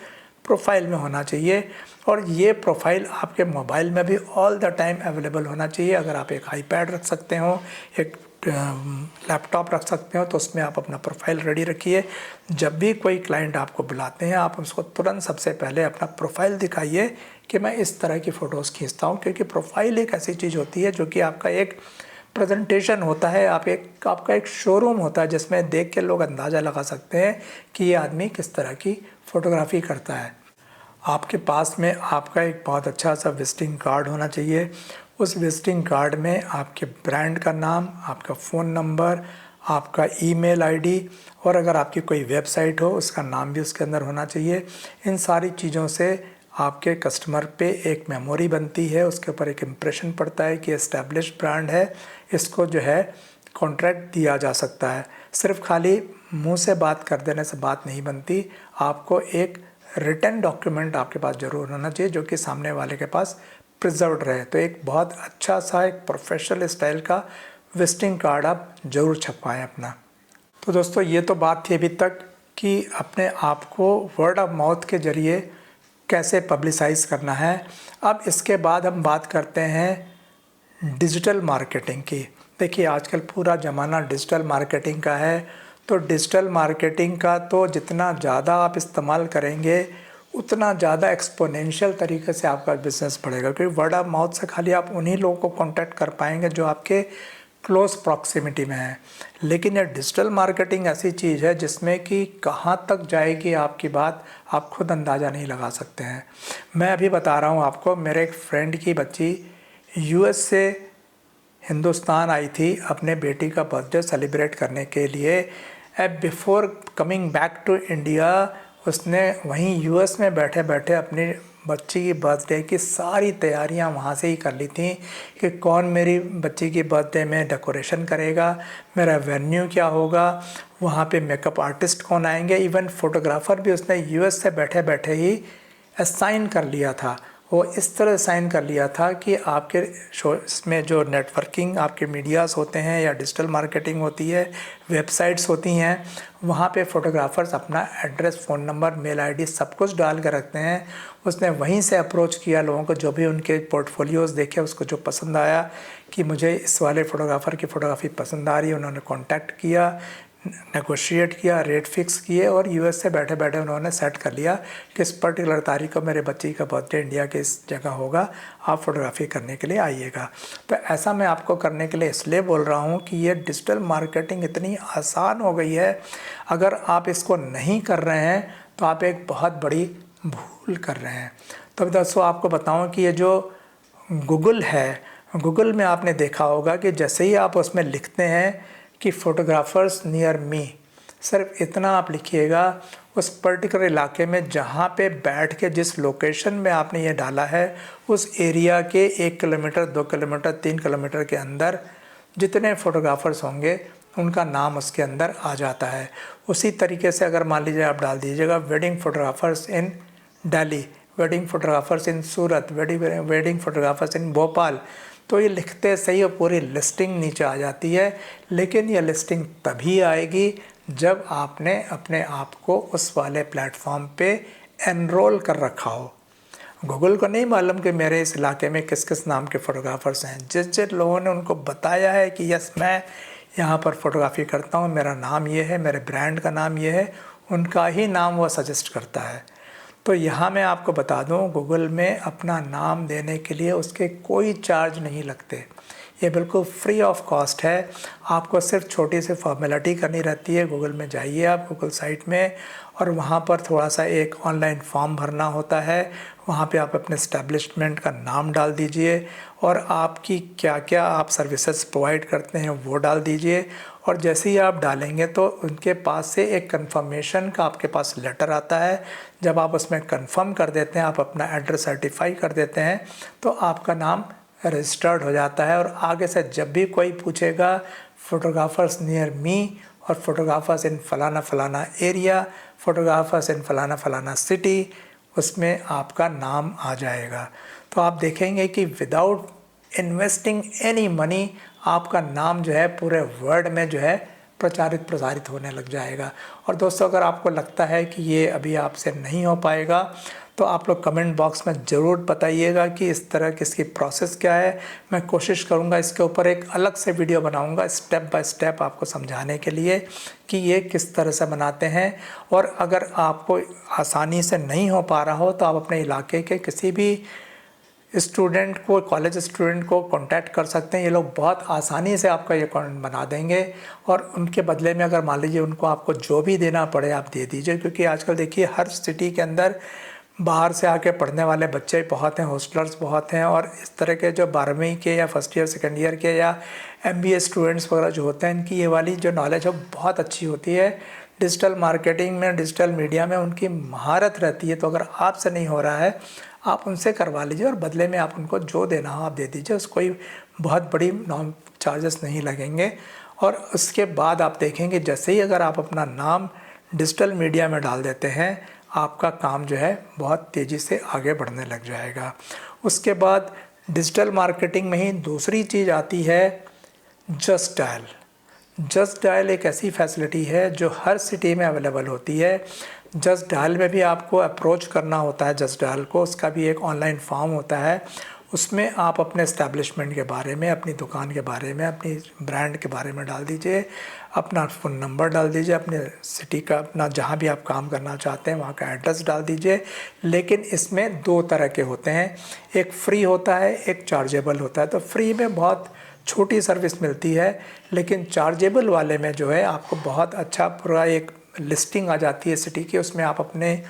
प्रोफाइल में होना चाहिए और ये प्रोफाइल आपके मोबाइल में भी ऑल द टाइम अवेलेबल होना चाहिए। अगर आप एक आईपैड रख सकते हो, एक लैपटॉप रख सकते हो तो उसमें आप अपना प्रोफाइल रेडी रखिए। जब भी कोई क्लाइंट आपको बुलाते हैं आप उसको तुरंत सबसे पहले अपना प्रोफाइल दिखाइए कि मैं इस तरह की फ़ोटोज़ खींचता हूँ, क्योंकि प्रोफाइल एक ऐसी चीज़ होती है जो कि आपका एक प्रेजेंटेशन होता है, आपका एक शोरूम होता है जिसमें देख के लोग अंदाज़ा लगा सकते हैं कि ये आदमी किस तरह की फ़ोटोग्राफ़ी करता है। आपके पास में आपका एक बहुत अच्छा सा विजिटिंग कार्ड होना चाहिए। उस विजिटिंग कार्ड में आपके ब्रांड का नाम, आपका फ़ोन नंबर, आपका ईमेल आईडी और अगर आपकी कोई वेबसाइट हो उसका नाम भी उसके अंदर होना चाहिए। इन सारी चीज़ों से आपके कस्टमर पे एक मेमोरी बनती है, उसके ऊपर एक इम्प्रेशन पड़ता है कि एस्टैब्लिश ब्रांड है, इसको जो है कॉन्ट्रैक्ट दिया जा सकता है। सिर्फ खाली मुंह से बात कर देने से बात नहीं बनती, आपको एक रिटन डॉक्यूमेंट आपके पास ज़रूर होना चाहिए जो कि सामने वाले के पास प्रिजर्व्ड रहे। तो एक बहुत अच्छा सा एक प्रोफेशनल स्टाइल का विजिटिंग कार्ड आप ज़रूर छपवाएं अपना। तो दोस्तों ये तो बात थी अभी तक कि अपने आप को वर्ड ऑफ माउथ के ज़रिए कैसे पब्लिसाइज करना है। अब इसके बाद हम बात करते हैं डिजिटल मार्केटिंग की। देखिए आजकल पूरा ज़माना डिजिटल मार्केटिंग का है, तो डिजिटल मार्केटिंग का तो जितना ज़्यादा आप इस्तेमाल करेंगे उतना ज़्यादा एक्सपोनेंशियल तरीके से आपका बिज़नेस बढ़ेगा, क्योंकि वर्ड ऑफ माउथ से खाली आप उन्हीं लोगों को कांटेक्ट कर पाएंगे जो आपके क्लोज प्रॉक्सिमिटी में है। लेकिन ये डिजिटल मार्केटिंग ऐसी चीज़ है जिसमें कि कहाँ तक जाएगी आपकी बात आप खुद अंदाज़ा नहीं लगा सकते हैं। मैं अभी बता रहा हूँ आपको, मेरे एक फ्रेंड की बच्ची यूएस से हिंदुस्तान आई थी अपने बेटी का बर्थडे सेलिब्रेट करने के लिए। Before coming back to India उसने वहीं यूएस में बैठे बैठे अपनी बच्ची की बर्थडे की सारी तैयारियां वहाँ से ही कर ली थी कि कौन मेरी बच्ची की बर्थडे में डेकोरेशन करेगा, मेरा वेन्यू क्या होगा, वहाँ पे मेकअप आर्टिस्ट कौन आएंगे, इवन फोटोग्राफ़र भी उसने यूएस से बैठे बैठे ही असाइन कर लिया था। वो इस तरह साइन कर लिया था कि आपके इसमें जो नेटवर्किंग आपके मीडियाज़ होते हैं या डिजिटल मार्केटिंग होती है, वेबसाइट्स होती हैं, वहाँ पे फ़ोटोग्राफ़र्स अपना address, phone number, mail ID सब कुछ डाल के रखते हैं। उसने वहीं से अप्रोच किया लोगों को, जो भी उनके पोर्टफोलियोज़ देखे, उसको जो पसंद आया कि मुझे इस वाले फ़ोटोग्राफ़र की फ़ोटोग्राफ़ी पसंद आ रही है, उन्होंने कॉन्टैक्ट किया, नेगोशिएट किया, रेट फिक्स किए और यूएस से बैठे बैठे उन्होंने सेट कर लिया कि इस पर्टिकुलर तारीख को मेरे बच्ची का बर्थडे इंडिया के इस जगह होगा, आप फोटोग्राफी करने के लिए आइएगा। तो ऐसा मैं आपको करने के लिए इसलिए बोल रहा हूँ कि ये डिजिटल मार्केटिंग इतनी आसान हो गई है, अगर आप इसको नहीं कर रहे हैं तो आप एक बहुत बड़ी भूल कर रहे हैं। तो दोस्तों आपको बताऊँ कि ये जो गूगल है, गूगल में आपने देखा होगा कि जैसे ही आप उसमें लिखते हैं कि फ़ोटोग्राफ़र्स नियर मी, सिर्फ इतना आप लिखिएगा, उस पर्टिकुलर इलाके में जहाँ पे बैठ के जिस लोकेशन में आपने ये डाला है उस एरिया के 1 किलोमीटर, 2 किलोमीटर, 3 किलोमीटर के अंदर जितने फ़ोटोग्राफ़र्स होंगे उनका नाम उसके अंदर आ जाता है। उसी तरीके से अगर मान लीजिए आप डाल दीजिएगा वेडिंग फ़ोटोग्राफ़र्स इन दिल्ली, वेडिंग फ़ोटोग्राफ़र्स इन सूरत, वेडिंग फ़ोटोग्राफ़र्स इन भोपाल, तो ये लिखते सही और पूरी लिस्टिंग नीचे आ जाती है। लेकिन ये लिस्टिंग तभी आएगी जब आपने अपने आप को उस वाले प्लेटफॉर्म पे एनरोल कर रखा हो। गूगल को नहीं मालूम कि मेरे इस इलाके में किस किस नाम के फ़ोटोग्राफ़र्स हैं। जिस जिस लोगों ने उनको बताया है कि यस मैं यहाँ पर फ़ोटोग्राफ़ी करता हूँ, मेरा नाम ये है, मेरे ब्रांड का नाम ये है, उनका ही नाम वो सजेस्ट करता है। तो यहाँ मैं आपको बता दूँ, गूगल में अपना नाम देने के लिए उसके कोई चार्ज नहीं लगते, ये बिल्कुल फ्री ऑफ कॉस्ट है। आपको सिर्फ छोटी सी फॉर्मेलिटी करनी रहती है। गूगल में जाइए आप गूगल साइट में और वहाँ पर थोड़ा सा एक ऑनलाइन फॉर्म भरना होता है, वहाँ पे आप अपने इस्टेब्लिशमेंट का नाम डाल दीजिए और आपकी क्या क्या आप सर्विसेज प्रोवाइड करते हैं वो डाल दीजिए। और जैसे ही आप डालेंगे तो उनके पास से एक कंफर्मेशन का आपके पास लेटर आता है। जब आप उसमें कंफर्म कर देते हैं, आप अपना एड्रेस सर्टिफाई कर देते हैं, तो आपका नाम रजिस्टर्ड हो जाता है। और आगे से जब भी कोई पूछेगा फ़ोटोग्राफ़र्स नियर मी और फ़ोटोग्राफ़र्स इन फ़लाना फ़लाना एरिया, फ़ोटोग्राफ़र्स इन फ़लाना फ़लाना सिटी, उसमें आपका नाम आ जाएगा। तो आप देखेंगे कि विदाउट इन्वेस्टिंग एनी मनी आपका नाम जो है पूरे वर्ल्ड में जो है प्रसारित होने लग जाएगा। और दोस्तों अगर आपको लगता है कि ये अभी आपसे नहीं हो पाएगा तो आप लोग कमेंट बॉक्स में ज़रूर बताइएगा कि इस तरह की इसकी प्रोसेस क्या है। मैं कोशिश करूँगा इसके ऊपर एक अलग से वीडियो बनाऊँगा स्टेप बाय स्टेप आपको समझाने के लिए कि ये किस तरह से बनाते हैं। और अगर आपको आसानी से नहीं हो पा रहा हो तो आप अपने इलाके के किसी भी स्टूडेंट को, कॉलेज स्टूडेंट को कांटेक्ट कर सकते हैं। ये लोग बहुत आसानी से आपका ये अकाउंट बना देंगे और उनके बदले में अगर मान लीजिए उनको आपको जो भी देना पड़े आप दे दीजिए। क्योंकि आजकल देखिए हर सिटी के अंदर बाहर से आके पढ़ने वाले बच्चे बहुत हैं, हॉस्टलर्स बहुत हैं, और इस तरह के जो 12वीं के या फर्स्ट ईयर सेकेंड ईयर के या MBA स्टूडेंट्स वगैरह जो होते हैं, इनकी ये वाली जो नॉलेज है बहुत अच्छी होती है। डिजिटल मार्केटिंग में, डिजिटल मीडिया में उनकी महारत रहती है। तो अगर आपसे नहीं हो रहा है आप उनसे करवा लीजिए और बदले में आप उनको जो देना हो आप दे दीजिए। उसको कोई बहुत बड़ी नॉन चार्जेस नहीं लगेंगे। और उसके बाद आप देखेंगे जैसे ही अगर आप अपना नाम डिजिटल मीडिया में डाल देते हैं, आपका काम जो है बहुत तेज़ी से आगे बढ़ने लग जाएगा। उसके बाद डिजिटल मार्केटिंग में ही दूसरी चीज़ आती है जस्ट डायल। जस्ट डायल एक ऐसी फैसिलिटी है जो हर सिटी में अवेलेबल होती है। जस्ट डायल में भी आपको अप्रोच करना होता है। जस्ट डायल को, उसका भी एक ऑनलाइन फॉर्म होता है। उसमें आप अपने इस्टेब्लिशमेंट के बारे में, अपनी दुकान के बारे में, अपनी ब्रांड के बारे में डाल दीजिए, अपना फ़ोन नंबर डाल दीजिए, अपने सिटी का, अपना जहाँ भी आप काम करना चाहते हैं वहाँ का एड्रेस डाल दीजिए। लेकिन इसमें 2 तरह के होते हैं, एक फ्री होता है, एक चार्जेबल होता है। तो फ्री में बहुत छोटी सर्विस मिलती है, लेकिन चार्जेबल वाले में जो है आपको बहुत अच्छा पूरा एक लिस्टिंग आ जाती है सिटी की। उसमें आप अपने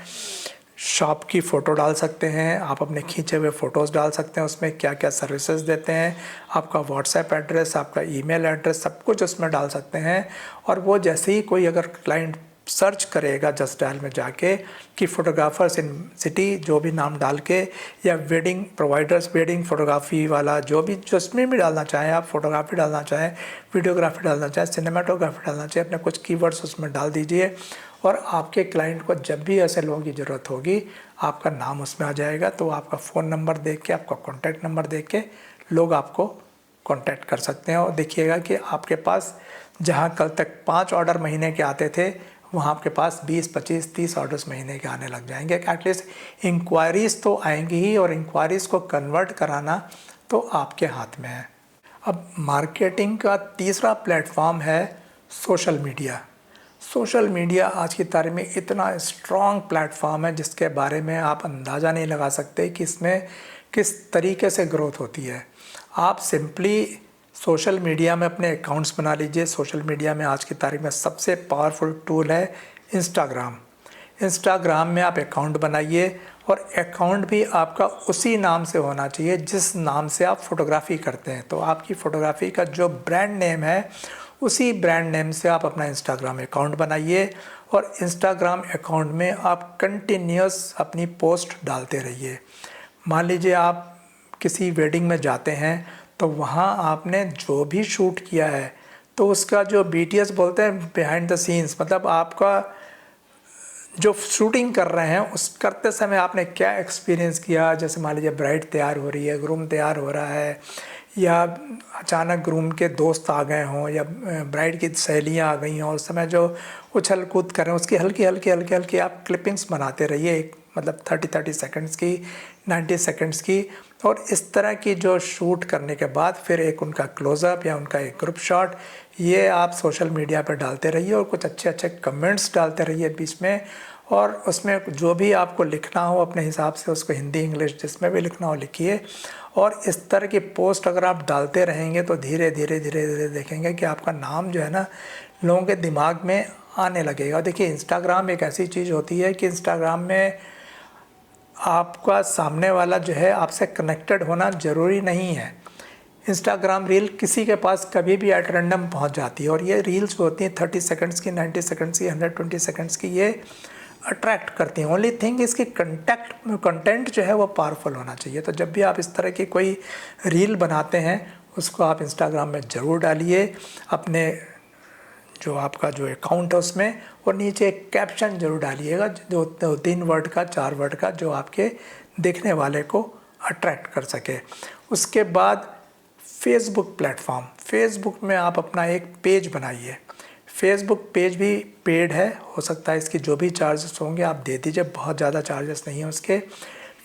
शॉप की फ़ोटो डाल सकते हैं, आप अपने खींचे हुए फ़ोटोज़ डाल सकते हैं, उसमें क्या क्या सर्विसेज देते हैं, आपका व्हाट्सएप एड्रेस, आपका ईमेल एड्रेस, सब कुछ उसमें डाल सकते हैं। और वो जैसे ही कोई अगर क्लाइंट सर्च करेगा जस्ट डायल में जाके कि फ़ोटोग्राफ़र्स इन सिटी जो भी नाम डाल के, या वेडिंग प्रोवाइडर्स, वेडिंग फ़ोटोग्राफ़ी वाला जो भी, जिसमें भी डालना चाहें आप, फ़ोटोग्राफ़ी डालना चाहें, वीडियोग्राफी डालना चाहें, सिनेमाटोग्राफी डालना चाहें, अपने कुछ कीवर्ड्स उसमें डाल दीजिए और आपके क्लाइंट को जब भी ऐसे लोगों की ज़रूरत होगी आपका नाम उसमें आ जाएगा, तो आपका फ़ोन नंबर देख के, आपका कॉन्टैक्ट नंबर देख के लोग आपको कॉन्टैक्ट कर सकते हैं। और देखिएगा कि आपके पास जहां कल तक 5 ऑर्डर महीने के आते थे, वहाँ आपके पास 20, 25, 30 ऑर्डर्स महीने के आने लग जाएंगे। एटलीस्ट इंक्वायरीज़ तो आएंगी ही, और इंक्वायरीज़ को कन्वर्ट कराना तो आपके हाथ में है। अब मार्केटिंग का तीसरा प्लेटफॉर्म है सोशल मीडिया। सोशल मीडिया आज की तारीख में इतना स्ट्रॉन्ग प्लेटफॉर्म है जिसके बारे में आप अंदाज़ा नहीं लगा सकते कि इसमें किस तरीके से ग्रोथ होती है। आप सिंपली सोशल मीडिया में अपने अकाउंट्स बना लीजिए। सोशल मीडिया में आज की तारीख में सबसे पावरफुल टूल है इंस्टाग्राम। इंस्टाग्राम में आप अकाउंट बनाइए, और अकाउंट भी आपका उसी नाम से होना चाहिए जिस नाम से आप फ़ोटोग्राफ़ी करते हैं। तो आपकी फ़ोटोग्राफ़ी का जो ब्रांड नेम है उसी ब्रांड नेम से आप अपना इंस्टाग्राम अकाउंट बनाइए, और इंस्टाग्राम अकाउंट में आप कंटिन्यूस अपनी पोस्ट डालते रहिए। मान लीजिए आप किसी वेडिंग में जाते हैं तो वहाँ आपने जो भी शूट किया है तो उसका जो BTS बोलते हैं, बिहाइंड द सीन्स, मतलब आपका जो शूटिंग कर रहे हैं उस करते समय आपने क्या एक्सपीरियंस किया। जैसे मान लीजिए ब्राइड तैयार हो रही है, ग्रूम तैयार हो रहा है, या अचानक ग्रूम के दोस्त आ गए हों, या ब्राइड की सहेलियां आ गई हों, उस समय जो उछल कूद कर रहे हैं उसकी हल्की हल्की आप क्लिपिंग्स बनाते रहिए, मतलब 30 सेकंड्स की, 90 सेकंड्स की। और इस तरह की जो शूट करने के बाद फिर एक उनका क्लोज़अप या उनका एक ग्रुप शॉट, ये आप सोशल मीडिया पर डालते रहिए, और कुछ अच्छे कमेंट्स डालते रहिए बीच में। और उसमें जो भी आपको लिखना हो अपने हिसाब से उसको हिंदी इंग्लिश जिसमें भी लिखना हो लिखिए। और इस तरह की पोस्ट अगर आप डालते रहेंगे तो धीरे धीरे देखेंगे कि आपका नाम जो है ना लोगों के दिमाग में आने लगेगा। देखिए इंस्टाग्राम एक ऐसी चीज़ होती है कि इंस्टाग्राम में आपका सामने वाला जो है आपसे कनेक्टेड होना ज़रूरी नहीं है। इंस्टाग्राम रील किसी के पास कभी भी एट रैंडम पहुंच जाती है, और ये रील्स होती हैं 30 सेकंड्स की, 90 सेकंड्स की, 120 सेकंड्स की, ये अट्रैक्ट करती हैं। ओनली थिंग इसकी कंटेंट जो है वो पावरफुल होना चाहिए। तो जब भी आप इस तरह की कोई रील बनाते हैं उसको आप इंस्टाग्राम में ज़रूर डालिए अपने जो आपका जो अकाउंट है उसमें, और नीचे एक कैप्शन ज़रूर डालिएगा जो 3 वर्ड का, 4 वर्ड का, जो आपके देखने वाले को अट्रैक्ट कर सके। उसके बाद फेसबुक प्लेटफॉर्म, फेसबुक में आप अपना एक पेज बनाइए। फेसबुक पेज भी पेड है, हो सकता है इसकी जो भी चार्जेस होंगे आप दे दीजिए, बहुत ज़्यादा चार्जेस नहीं है उसके।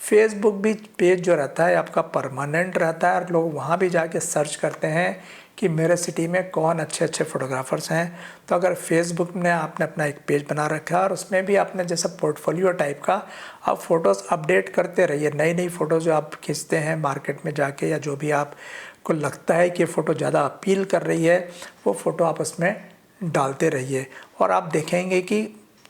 फेसबुक भी पेज जो रहता है आपका परमानेंट रहता है, और लोग वहाँ भी जाके सर्च करते हैं कि मेरे सिटी में कौन अच्छे फोटोग्राफर्स हैं। तो अगर फेसबुक में आपने अपना एक पेज बना रखा है और उसमें भी आपने जैसा पोर्टफोलियो टाइप का आप फ़ोटोज़ अपडेट करते रहिए, नई फ़ोटोज़ जो आप खींचते हैं मार्केट में जाके, या जो भी आपको लगता है कि फ़ोटो ज़्यादा अपील कर रही है वो फ़ोटो आप उसमें डालते रहिए, और आप देखेंगे कि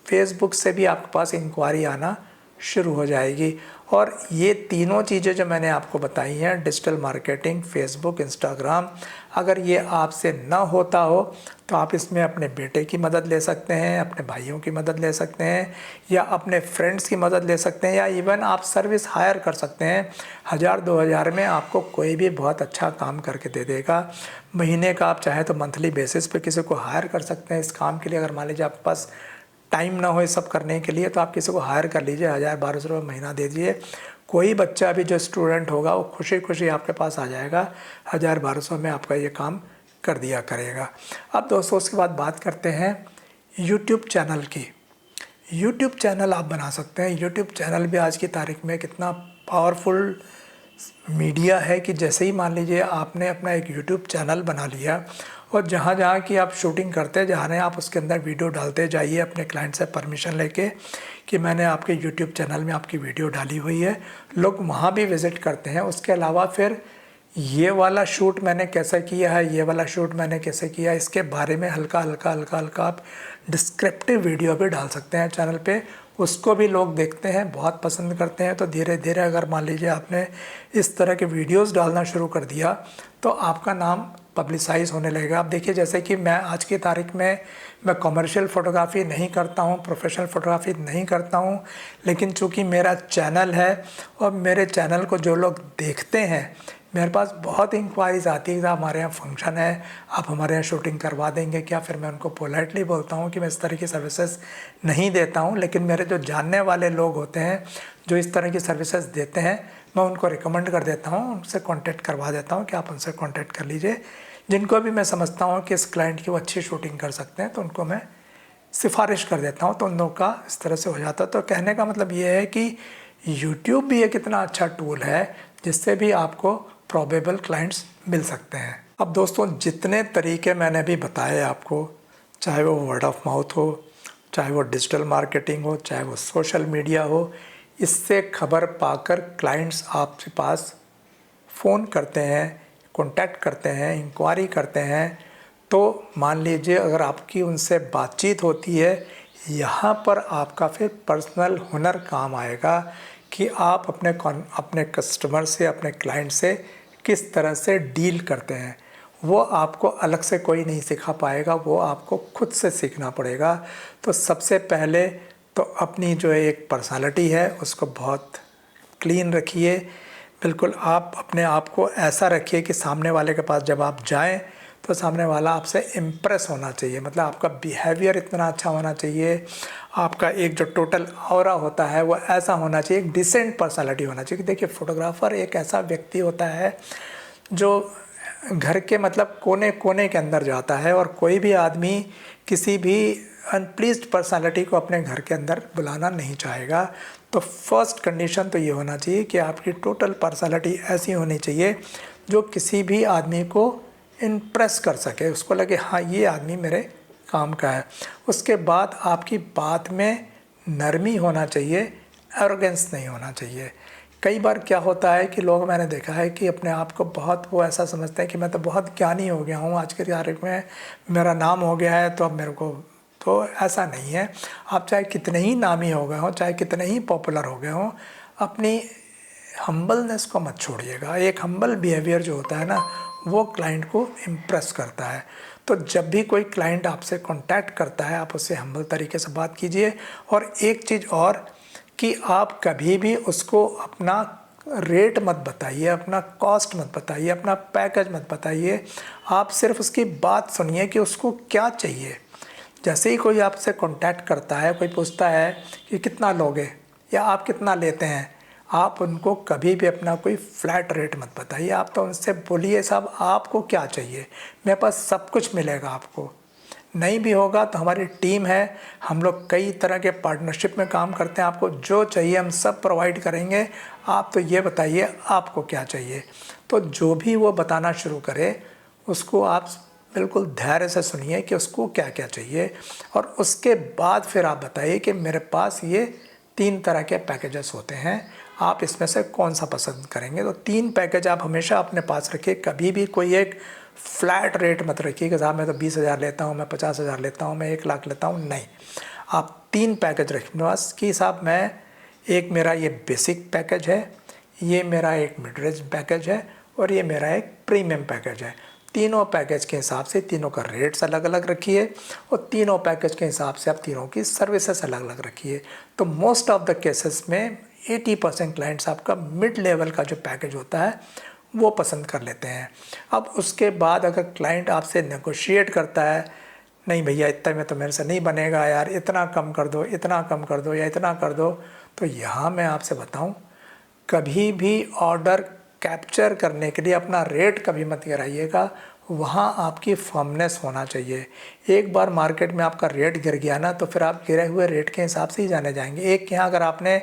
फेसबुक से भी आपके पास इंक्वायरी आना शुरू हो जाएगी। और ये तीनों चीज़ें जो मैंने आपको बताई हैं, डिजिटल मार्केटिंग, फेसबुक, इंस्टाग्राम, अगर ये आपसे ना होता हो तो आप इसमें अपने बेटे की मदद ले सकते हैं, अपने भाइयों की मदद ले सकते हैं, या अपने फ्रेंड्स की मदद ले सकते हैं, या इवन आप सर्विस हायर कर सकते हैं। 1000-2000 में आपको कोई भी बहुत अच्छा काम करके दे देगा। महीने का आप चाहे तो मंथली बेसिस पे किसी को हायर कर सकते हैं इस काम के लिए। अगर मान लीजिए आपके पास टाइम ना हो ये सब करने के लिए तो आप किसी को हायर कर लीजिए, 1000-1200 रुपये महीना दे दीजिए। कोई बच्चा भी जो स्टूडेंट होगा वो खुशी आपके पास आ जाएगा, 1000-1200 में आपका ये काम कर दिया करेगा। अब दोस्तों उसके बाद बात करते हैं यूट्यूब चैनल की। यूट्यूब चैनल आप बना सकते हैं। यूट्यूब चैनल भी आज की तारीख में कितना पावरफुल मीडिया है कि जैसे ही मान लीजिए आपने अपना एक यूट्यूब चैनल बना लिया, और जहाँ की आप शूटिंग करते जा रहे हैं आप उसके अंदर वीडियो डालते जाइए अपने क्लाइंट से परमिशन लेके कि मैंने आपके यूट्यूब चैनल में आपकी वीडियो डाली हुई है, लोग वहाँ भी विज़िट करते हैं। उसके अलावा फिर ये वाला शूट मैंने कैसे किया है, ये वाला शूट मैंने कैसे किया, इसके बारे में हल्का आप डिस्क्रिप्टिव वीडियो भी डाल सकते हैं चैनल पे, उसको भी लोग देखते हैं, बहुत पसंद करते हैं। तो धीरे धीरे अगर मान लीजिए आपने इस तरह के वीडियोस डालना शुरू कर दिया तो आपका नाम पब्लिसाइज होने लगेगा। आप देखिए जैसे कि मैं आज की तारीख में मैं कमर्शियल फ़ोटोग्राफ़ी नहीं करता हूँ, प्रोफेशनल फ़ोटोग्राफ़ी नहीं करता हूँ, लेकिन चूँकि मेरा चैनल है और मेरे चैनल को जो लोग देखते हैं मेरे पास बहुत इंक्वायरीज आती है कि हमारे यहाँ फंक्शन है, आप हमारे यहाँ शूटिंग करवा देंगे क्या। फिर मैं उनको पोलाइटली बोलता हूँ कि मैं इस तरह की सर्विसेज नहीं देता हूँ, लेकिन मेरे जो जानने वाले लोग होते हैं जो इस तरह की सर्विसेज देते हैं, मैं उनको रिकमेंड कर देता हूँ, उनसे कॉन्टैक्ट करवा देता हूँ कि आप उनसे कॉन्टैक्ट कर लीजिए। जिनको भी मैं समझता हूँ कि इस क्लाइंट की वो अच्छी शूटिंग कर सकते हैं तो उनको मैं सिफारिश कर देता हूँ, तो उन लोगों का इस तरह से हो जाता है। तो कहने का मतलब ये है कि यूट्यूब भी एक इतना अच्छा टूल है जिससे भी आपको प्रोबेबल क्लाइंट्स मिल सकते हैं। अब दोस्तों, जितने तरीके मैंने अभी बताए आपको, चाहे वो वर्ड ऑफ माउथ हो, चाहे वो डिजिटल मार्केटिंग हो, चाहे वो सोशल मीडिया हो, इससे खबर पाकर क्लाइंट्स आपके पास फ़ोन करते हैं, कॉन्टैक्ट करते हैं, इंक्वायरी करते हैं। तो मान लीजिए अगर आपकी उनसे बातचीत होती है, यहाँ पर आपका फिर पर्सनल हुनर काम आएगा कि आप अपने कस्टमर से, अपने क्लाइंट से किस तरह से डील करते हैं। वो आपको अलग से कोई नहीं सिखा पाएगा, वो आपको खुद से सीखना पड़ेगा। तो सबसे पहले तो अपनी जो एक पर्सनालिटी है उसको बहुत क्लीन रखिए। बिल्कुल आप अपने आप को ऐसा रखिए कि सामने वाले के पास जब आप जाएं तो सामने वाला आपसे इम्प्रेस होना चाहिए, मतलब आपका बिहेवियर इतना अच्छा होना चाहिए, आपका एक जो टोटल ऑरा होता है वो ऐसा होना चाहिए, एक डिसेंट पर्सनालिटी होना चाहिए। देखिए, फोटोग्राफ़र एक ऐसा व्यक्ति होता है जो घर के मतलब कोने कोने के अंदर जाता है, और कोई भी आदमी किसी भी अनप्लीज्ड पर्सनालिटी को अपने घर के अंदर बुलाना नहीं चाहेगा। तो फर्स्ट कंडीशन तो ये होना चाहिए कि आपकी टोटल पर्सनालिटी ऐसी होनी चाहिए जो किसी भी आदमी को इम्प्रेस कर सके, उसको लगे हाँ ये आदमी मेरे काम का है। उसके बाद आपकी बात में नरमी होना चाहिए, एरोगेंस नहीं होना चाहिए। कई बार क्या होता है कि लोग, मैंने देखा है कि अपने आप को बहुत वो ऐसा समझते हैं कि मैं तो बहुत ज्ञानी हो गया हूँ, आज की तारीख में मेरा नाम हो गया है तो अब मेरे को, तो ऐसा नहीं है। आप चाहे कितने ही नामी हो गए हों, चाहे कितने ही पॉपुलर हो गए हों, अपनी हम्बलनेस को मत छोड़िएगा। एक हम्बल बिहेवियर जो होता है ना, वो क्लाइंट को इम्प्रेस करता है। तो जब भी कोई क्लाइंट आपसे कांटेक्ट करता है, आप उससे हम्बल तरीके से बात कीजिए। और एक चीज़ और कि आप कभी भी उसको अपना रेट मत बताइए, अपना कॉस्ट मत बताइए, अपना पैकेज मत बताइए। आप सिर्फ उसकी बात सुनिए कि उसको क्या चाहिए। जैसे ही कोई आपसे कांटेक्ट करता है, कोई पूछता है कि कितना लोगे या आप कितना लेते हैं, आप उनको कभी भी अपना कोई फ्लैट रेट मत बताइए। आप तो उनसे बोलिए साहब आपको क्या चाहिए, मेरे पास सब कुछ मिलेगा आपको। नहीं भी होगा तो हमारी टीम है, हम लोग कई तरह के पार्टनरशिप में काम करते हैं, आपको जो चाहिए हम सब प्रोवाइड करेंगे। आप तो ये बताइए आपको क्या चाहिए। तो जो भी वो बताना शुरू करे उसको आप बिल्कुल धैर्य से सुनिए कि उसको क्या क्या चाहिए, और उसके बाद फिर आप बताइए कि मेरे पास ये 3 तरह के पैकेजेस होते हैं, आप इसमें से कौन सा पसंद करेंगे। तो 3 पैकेज आप हमेशा अपने पास रखिए। कभी भी कोई एक फ्लैट रेट मत रखिए कि साहब मैं तो 20,000 लेता हूँ, मैं 50,000 लेता हूँ, मैं 1 लाख लेता हूँ। नहीं, आप 3 पैकेज रखिए बस कि साहब मैं, एक मेरा ये बेसिक पैकेज है, ये मेरा एक मिड रेंज पैकेज है, और ये मेरा एक प्रीमियम पैकेज है। तीनों पैकेज के हिसाब से तीनों का रेट्स अलग अलग रखिए, और तीनों पैकेज के हिसाब से आप तीनों की सर्विसेज अलग अलग रखिए। तो मोस्ट ऑफ द केसेस में 80% क्लाइंट्स आपका मिड लेवल का जो पैकेज होता है वो पसंद कर लेते हैं। अब उसके बाद अगर क्लाइंट आपसे नेगोशिएट करता है, नहीं भैया इतना में तो मेरे से नहीं बनेगा यार, इतना कम कर दो, इतना कम कर दो, या इतना कर दो, तो यहाँ मैं आपसे बताऊँ, कभी भी ऑर्डर कैप्चर करने के लिए अपना रेट कभी मत गिराइएगा। वहाँ आपकी फर्मनेस होना चाहिए। एक बार मार्केट में आपका रेट गिर गया ना, तो फिर आप गिरे हुए रेट के हिसाब से ही जाने जाएंगे। एक के यहाँ अगर आपने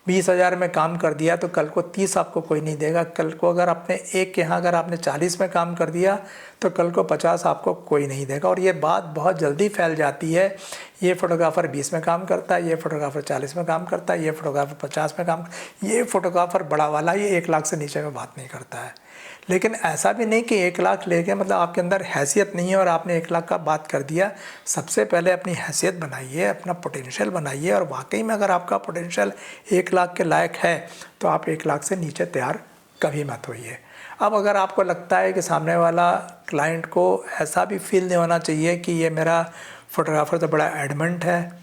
20,000 में काम कर दिया तो कल को 30 आपको कोई नहीं देगा। कल को अगर आपने एक के यहाँ अगर आपने 40 में काम कर दिया तो कल को 50 आपको कोई नहीं देगा। और ये बात बहुत जल्दी फैल जाती है। ये फ़ोटोग्राफ़र 20 में काम करता है, ये फ़ोटोग्राफ़र 40 में काम करता है, ये फ़ोटोग्राफ़र 50 में काम, ये फ़ोटोग्राफ़र बड़ा वाला ये 1 लाख से नीचे में बात नहीं करता है। लेकिन ऐसा भी नहीं कि 1 लाख लेके मतलब आपके अंदर हैसियत नहीं है और आपने 1 लाख का बात कर दिया। सबसे पहले अपनी हैसियत बनाइए, अपना पोटेंशियल बनाइए, और वाकई में अगर आपका पोटेंशियल 1 लाख के लायक है तो आप 1 लाख से नीचे तैयार कभी मत होइए। अब अगर आपको लगता है कि सामने वाला क्लाइंट को ऐसा भी फील नहीं होना चाहिए कि ये मेरा फ़ोटोग्राफ़र तो बड़ा एडमेंट है,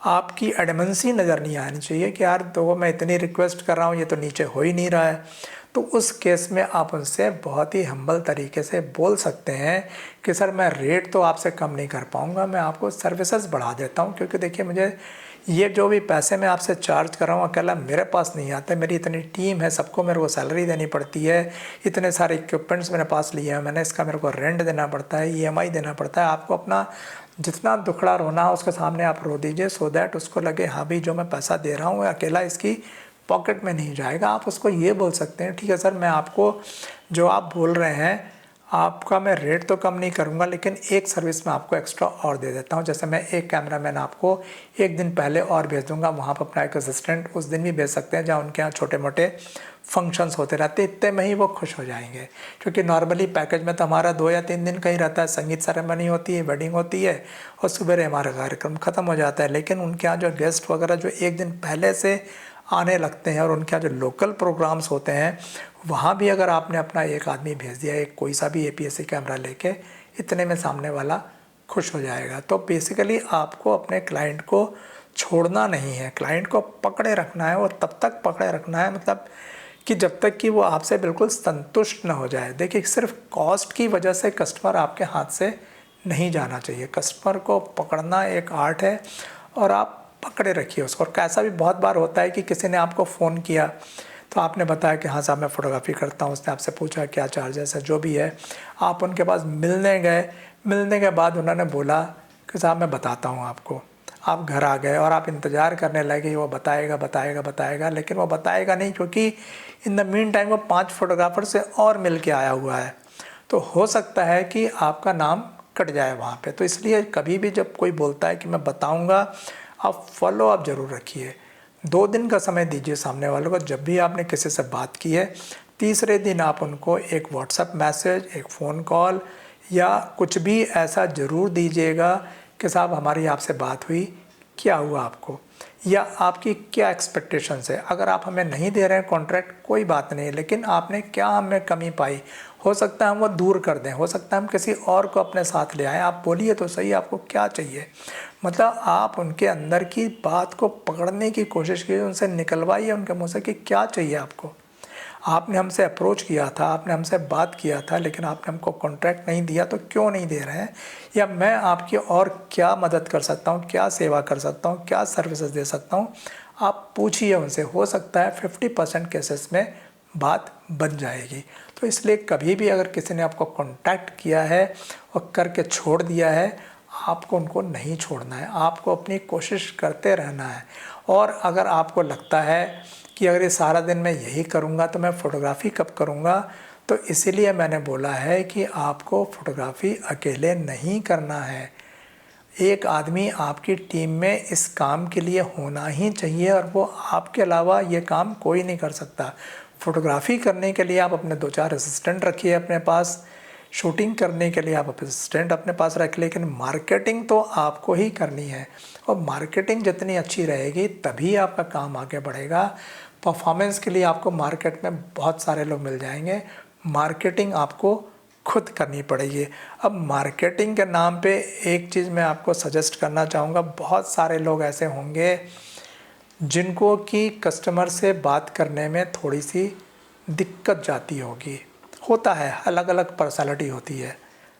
आपकी एडमेंसी नज़र नहीं आनी चाहिए कि यार तो मैं इतनी रिक्वेस्ट कर रहा हूँ ये तो नीचे हो ही नहीं रहा है, तो उस केस में आप उनसे बहुत ही हम्बल तरीके से बोल सकते हैं कि सर मैं रेट तो आपसे कम नहीं कर पाऊँगा, मैं आपको सर्विसेज बढ़ा देता हूँ, क्योंकि देखिए मुझे ये जो भी पैसे मैं आपसे चार्ज कर रहा हूँ अकेला मेरे पास नहीं आता, मेरी इतनी टीम है, सबको मेरे को सैलरी देनी पड़ती है, इतने सारे इक्विपमेंट्स मेरे पास लिए हैं मैंने, इसका मेरे को रेंट देना पड़ता है, ईएमआई देना पड़ता है। आपको अपना जितना दुखड़ा रोना हो उसके सामने आप रो दीजिए, सो दैट उसको लगे हाँ भी जो मैं पैसा दे रहा हूँ अकेला इसकी पॉकेट में नहीं जाएगा। आप उसको ये बोल सकते हैं, ठीक है सर मैं आपको जो आप बोल रहे हैं आपका मैं रेट तो कम नहीं करूंगा, लेकिन एक सर्विस मैं आपको एक्स्ट्रा और दे देता हूं। जैसे मैं एक कैमरामैन आपको एक दिन पहले और भेज दूंगा, वहाँ पर अपना एक असिस्टेंट उस दिन भी भेज सकते हैं जहाँ उनके यहाँ छोटे मोटे फंक्शंस होते रहते हैं, इतने में ही वो खुश हो जाएंगे। क्योंकि नॉर्मली पैकेज में तो हमारा 2 या 3 दिन का ही रहता है, संगीत सेरेमनी होती है, वेडिंग होती है और सुबह हमारा कार्यक्रम ख़त्म हो जाता है। लेकिन उनके यहाँ जो गेस्ट वगैरह जो एक दिन पहले से आने लगते हैं और उनके यहाँ जो लोकल प्रोग्राम्स होते हैं वहाँ भी अगर आपने अपना एक आदमी भेज दिया, एक कोई सा भी APS-C कैमरा लेके, इतने में सामने वाला खुश हो जाएगा। तो बेसिकली आपको अपने क्लाइंट को छोड़ना नहीं है, क्लाइंट को पकड़े रखना है और तब तक पकड़े रखना है मतलब कि जब तक कि वो आपसे बिल्कुल संतुष्ट न हो जाए। देखिए सिर्फ कॉस्ट की वजह से कस्टमर आपके हाथ से नहीं जाना चाहिए, कस्टमर को पकड़ना एक आर्ट है और आप पकड़े रखिए उसको। और कैसा भी बहुत बार होता है कि किसी ने आपको फ़ोन किया तो आपने बताया कि हाँ साहब मैं फ़ोटोग्राफी करता हूँ, उसने आपसे पूछा क्या चार्जेस है, जो भी है आप उनके पास मिलने गए, मिलने के बाद उन्होंने बोला कि साहब मैं बताता हूँ आपको, आप घर आ गए और आप इंतज़ार करने लगे वो बताएगा बताएगा बताएगा, लेकिन वो बताएगा नहीं क्योंकि इन द मीन टाइम वो 5 फोटोग्राफर से और मिल के आया हुआ है। तो हो सकता है कि आपका नाम कट जाए वहाँ पे। तो इसलिए कभी भी जब कोई बोलता है कि मैं बताऊँगा, आप फॉलो अप ज़रूर रखिए। 2 दिन का समय दीजिए सामने वालों को। जब भी आपने किसी से बात की है, तीसरे दिन आप उनको एक व्हाट्सएप मैसेज, एक फ़ोन कॉल या कुछ भी ऐसा ज़रूर दीजिएगा कि साहब हमारी आपसे बात हुई, क्या हुआ आपको, या आपकी क्या एक्सपेक्टेशंस है। अगर आप हमें नहीं दे रहे हैं कॉन्ट्रैक्ट कोई बात नहीं, लेकिन आपने क्या हमें कमी पाई, हो सकता है हम वो दूर कर दें, हो सकता है हम किसी और को अपने साथ ले आएँ। आप बोलिए तो सही आपको क्या चाहिए, मतलब आप उनके अंदर की बात को पकड़ने की कोशिश कीजिए, उनसे निकलवाइए उनके मुँह से कि क्या चाहिए आपको। आपने हमसे अप्रोच किया था, आपने हमसे बात किया था, लेकिन आपने हमको कॉन्ट्रैक्ट नहीं दिया तो क्यों नहीं दे रहे हैं, या मैं आपकी और क्या मदद कर सकता हूँ, क्या सेवा कर सकता हूँ, क्या सर्विसेज दे सकता हूँ। आप पूछिए उनसे, हो सकता है 50% केसेस में बात बन जाएगी। तो इसलिए कभी भी अगर किसी ने आपको कॉन्टैक्ट किया है और करके छोड़ दिया है, आपको उनको नहीं छोड़ना है, आपको अपनी कोशिश करते रहना है। और अगर आपको लगता है कि अगर ये सारा दिन मैं यही करूँगा तो मैं फ़ोटोग्राफ़ी कब करूँगा, तो इसीलिए मैंने बोला है कि आपको फ़ोटोग्राफ़ी अकेले नहीं करना है। एक आदमी आपकी टीम में इस काम के लिए होना ही चाहिए और वो आपके अलावा ये काम कोई नहीं कर सकता। फ़ोटोग्राफ़ी करने के लिए आप अपने 2-4 असिस्टेंट रखिए अपने पास, शूटिंग करने के लिए आप असिस्टेंट अपने पास रख, लेकिन मार्केटिंग तो आपको ही करनी है। और मार्केटिंग जितनी अच्छी रहेगी तभी आपका काम आगे बढ़ेगा। परफॉर्मेंस के लिए आपको मार्केट में बहुत सारे लोग मिल जाएंगे, मार्केटिंग आपको खुद करनी पड़ेगी। अब मार्केटिंग के नाम पे एक चीज़ मैं आपको सजेस्ट करना चाहूँगा, बहुत सारे लोग ऐसे होंगे जिनको कि कस्टमर से बात करने में थोड़ी सी दिक्कत जाती होगी। होता है, अलग अलग पर्सनालिटी होती है,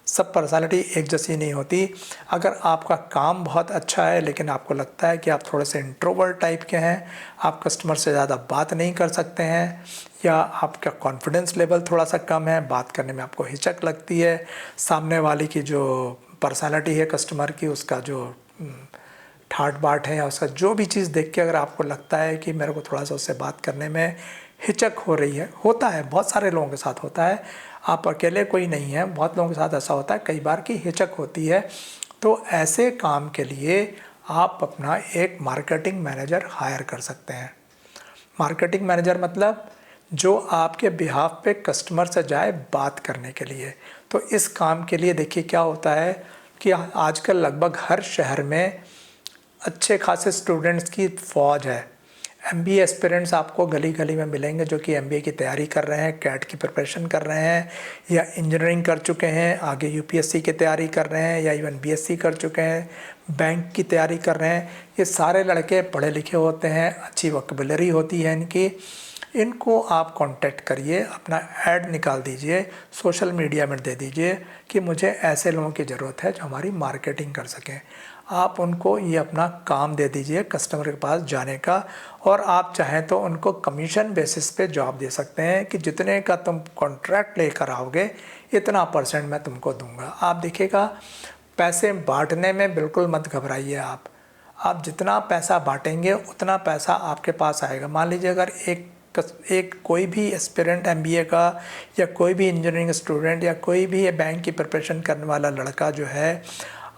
सब पर्सनालिटी एक जैसी नहीं होती। अगर आपका काम बहुत अच्छा है लेकिन आपको लगता है कि आप थोड़े से इंट्रोवर्ट टाइप के हैं, आप कस्टमर से ज़्यादा बात नहीं कर सकते हैं, या आपका कॉन्फिडेंस लेवल थोड़ा सा कम है, बात करने में आपको हिचक लगती है, सामने वाले की जो पर्सनालिटी है कस्टमर की, उसका जो ठाट बाट है या उसका जो भी चीज़ देख के अगर आपको लगता है कि मेरे को थोड़ा सा उससे बात करने में हिचक हो रही है, होता है, बहुत सारे लोगों के साथ होता है, आप अकेले कोई नहीं है, बहुत लोगों के साथ ऐसा होता है कई बार की हिचक होती है। तो ऐसे काम के लिए आप अपना एक मार्केटिंग मैनेजर हायर कर सकते हैं। मार्केटिंग मैनेजर मतलब जो आपके बिहाफ पे कस्टमर से जाए बात करने के लिए। तो इस काम के लिए देखिए क्या होता है कि आजकल लगभग हर शहर में अच्छे खासे स्टूडेंट्स की फ़ौज है। एमबीए एस्पिरेंट्स आपको गली गली में मिलेंगे जो कि एमबीए की तैयारी कर रहे हैं, कैट की प्रिपरेशन कर रहे हैं, या इंजीनियरिंग कर चुके हैं, आगे यूपीएससी की तैयारी कर रहे हैं, या इवन बीएससी कर चुके हैं, बैंक की तैयारी कर रहे हैं। ये सारे लड़के पढ़े लिखे होते हैं, अच्छी वोकैबुलरी होती है इनकी, इनको आप कांटेक्ट करिए, अपना ऐड निकाल दीजिए, सोशल मीडिया में दे दीजिए कि मुझे ऐसे लोगों की ज़रूरत है जो हमारी मार्केटिंग कर सकें। आप उनको ये अपना काम दे दीजिए कस्टमर के पास जाने का, और आप चाहें तो उनको कमीशन बेसिस पे जॉब दे सकते हैं कि जितने का तुम कॉन्ट्रैक्ट लेकर आओगे इतना % मैं तुमको दूंगा। आप देखिएगा, पैसे बांटने में बिल्कुल मत घबराइए। आप जितना पैसा बांटेंगे उतना पैसा आपके पास आएगा। मान लीजिए अगर एक कोई भी एस्पिरेंट MBA का या कोई भी इंजीनियरिंग स्टूडेंट या कोई भी बैंक की प्रिपरेशन करने वाला लड़का जो है,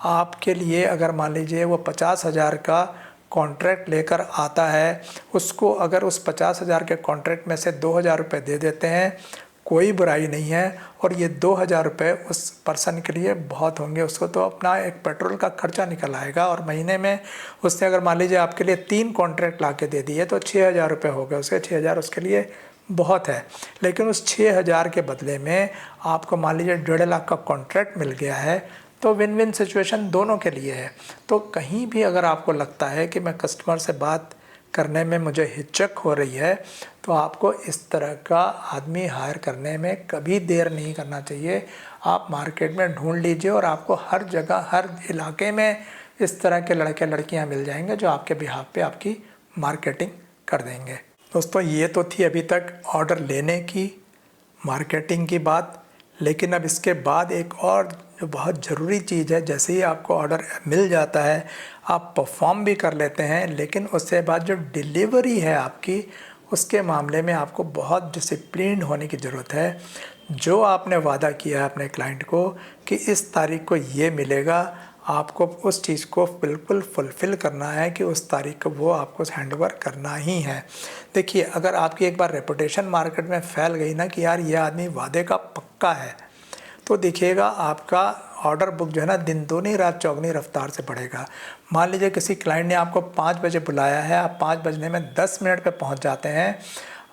आपके लिए अगर मान लीजिए वो 50,000 का कॉन्ट्रैक्ट लेकर आता है, उसको अगर उस 50,000 के कॉन्ट्रैक्ट में से 2,000 रुपये दे देते हैं, कोई बुराई नहीं है। और ये 2,000 रुपये उस पर्सन के लिए बहुत होंगे, उसको तो अपना एक पेट्रोल का खर्चा निकल आएगा। और महीने में उसने अगर मान लीजिए आपके लिए 3 कॉन्ट्रैक्ट ला के दे दिए तो 6,000 रुपये हो गए उसके। 6,000 उसके लिए बहुत है। लेकिन उस 6,000 के बदले में आपको मान लीजिए 1.5 लाख का कॉन्ट्रैक्ट मिल गया है, तो विन विन सिचुएशन दोनों के लिए है। तो कहीं भी अगर आपको लगता है कि मैं कस्टमर से बात करने में मुझे हिचक हो रही है, तो आपको इस तरह का आदमी हायर करने में कभी देर नहीं करना चाहिए। आप मार्केट में ढूंढ लीजिए और आपको हर जगह, हर इलाके में इस तरह के लड़के लड़कियां मिल जाएंगे जो आपके बिहाफ पे आपकी मार्केटिंग कर देंगे। दोस्तों, ये तो थी अभी तक ऑर्डर लेने की, मार्केटिंग की बात। लेकिन अब इसके बाद एक और जो बहुत ज़रूरी चीज़ है, जैसे ही आपको ऑर्डर मिल जाता है आप परफॉर्म भी कर लेते हैं, लेकिन उसके बाद जो डिलीवरी है आपकी, उसके मामले में आपको बहुत डिसिप्लिन्ड होने की ज़रूरत है। जो आपने वादा किया है अपने क्लाइंट को कि इस तारीख को ये मिलेगा, आपको उस चीज़ को बिल्कुल फुलफ़िल करना है कि उस तारीख को वो आपको हैंडओवर करना ही है। देखिए, अगर आपकी एक बार रेपुटेशन मार्केट में फैल गई ना कि यार ये आदमी वादे का पक्का है, तो देखिएगा आपका ऑर्डर बुक जो है ना दिन दूनी रात चौगनी रफ्तार से बढ़ेगा। मान लीजिए किसी क्लाइंट ने आपको 5 बजे बुलाया है, आप 5 बजने में 10 मिनट पे पहुंच जाते हैं,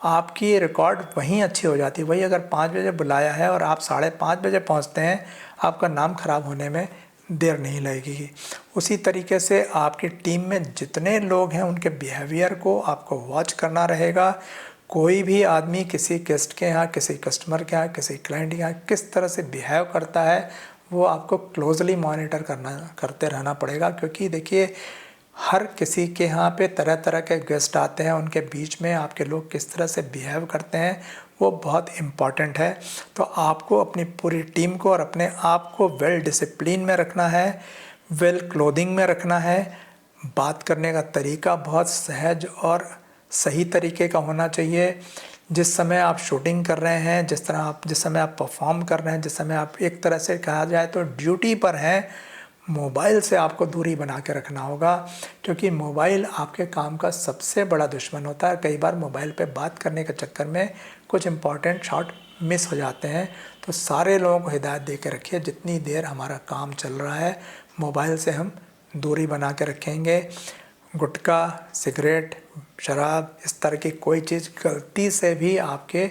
आपकी रिकॉर्ड वहीं अच्छी हो जाती है। वही अगर 5 बजे बुलाया है और आप 5:30 बजे पहुंचते हैं, आपका नाम खराब होने में देर नहीं लगेगी। उसी तरीके से आपकी टीम में जितने लोग हैं उनके बिहेवियर को आपको वॉच करना रहेगा। कोई भी आदमी किसी गेस्ट के यहाँ, किसी कस्टमर के यहाँ, किसी क्लाइंट के यहाँ किस तरह से बिहेव करता है, वो आपको क्लोजली मॉनिटर करते रहना पड़ेगा। क्योंकि देखिए, हर किसी के यहाँ पे तरह तरह के गेस्ट आते हैं, उनके बीच में आपके लोग किस तरह से बिहेव करते हैं वो बहुत इम्पॉर्टेंट है। तो आपको अपनी पूरी टीम को और अपने आप को वेल डिसिप्लिन में रखना है, वेल क्लोथिंग में रखना है। बात करने का तरीका बहुत सहज और सही तरीके का होना चाहिए। जिस समय आप शूटिंग कर रहे हैं, जिस समय आप परफॉर्म कर रहे हैं, जिस समय आप एक तरह से कहा जाए तो ड्यूटी पर हैं, मोबाइल से आपको दूरी बना के रखना होगा। क्योंकि मोबाइल आपके काम का सबसे बड़ा दुश्मन होता है। कई बार मोबाइल पे बात करने के चक्कर में कुछ इम्पॉर्टेंट शॉट मिस हो जाते हैं। तो सारे लोगों को हिदायत दे के रखिए, जितनी देर हमारा काम चल रहा है मोबाइल से हम दूरी बना के रखेंगे। गुटखा, सिगरेट, शराब, इस तरह की कोई चीज़ गलती से भी आपके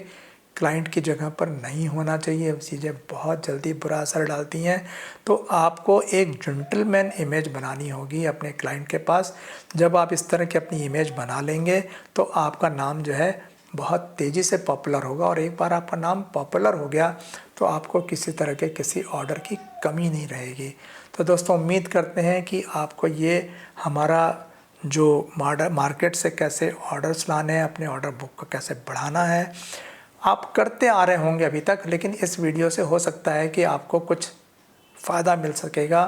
क्लाइंट की जगह पर नहीं होना चाहिए। चीज़ें बहुत जल्दी बुरा असर डालती हैं। तो आपको एक जेंटलमैन इमेज बनानी होगी अपने क्लाइंट के पास। जब आप इस तरह की अपनी इमेज बना लेंगे तो आपका नाम जो है बहुत तेज़ी से पॉपुलर होगा। और एक बार आपका नाम पॉपुलर हो गया तो आपको किसी तरह के किसी ऑर्डर की कमी नहीं रहेगी। तो दोस्तों, उम्मीद करते हैं कि आपको ये हमारा जो मार्केट से कैसे ऑर्डर्स लाने हैं, अपने ऑर्डर बुक को कैसे बढ़ाना है, आप करते आ रहे होंगे अभी तक। लेकिन इस वीडियो से हो सकता है कि आपको कुछ फ़ायदा मिल सकेगा।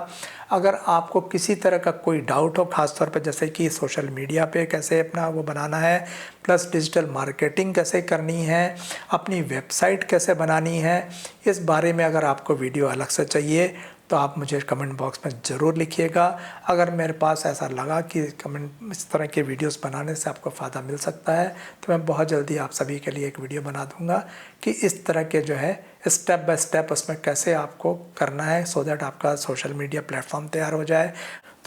अगर आपको किसी तरह का कोई डाउट हो, ख़ासतौर पे जैसे कि सोशल मीडिया पे कैसे अपना वो बनाना है, प्लस डिजिटल मार्केटिंग कैसे करनी है, अपनी वेबसाइट कैसे बनानी है, इस बारे में अगर आपको वीडियो अलग से चाहिए तो आप मुझे कमेंट बॉक्स में ज़रूर लिखिएगा। अगर मेरे पास ऐसा लगा कि कमेंट इस तरह के वीडियोस बनाने से आपको फ़ायदा मिल सकता है तो मैं बहुत जल्दी आप सभी के लिए एक वीडियो बना दूंगा कि इस तरह के जो है स्टेप बाय स्टेप उसमें कैसे आपको करना है, सो दैट आपका सोशल मीडिया प्लेटफॉर्म तैयार हो जाए।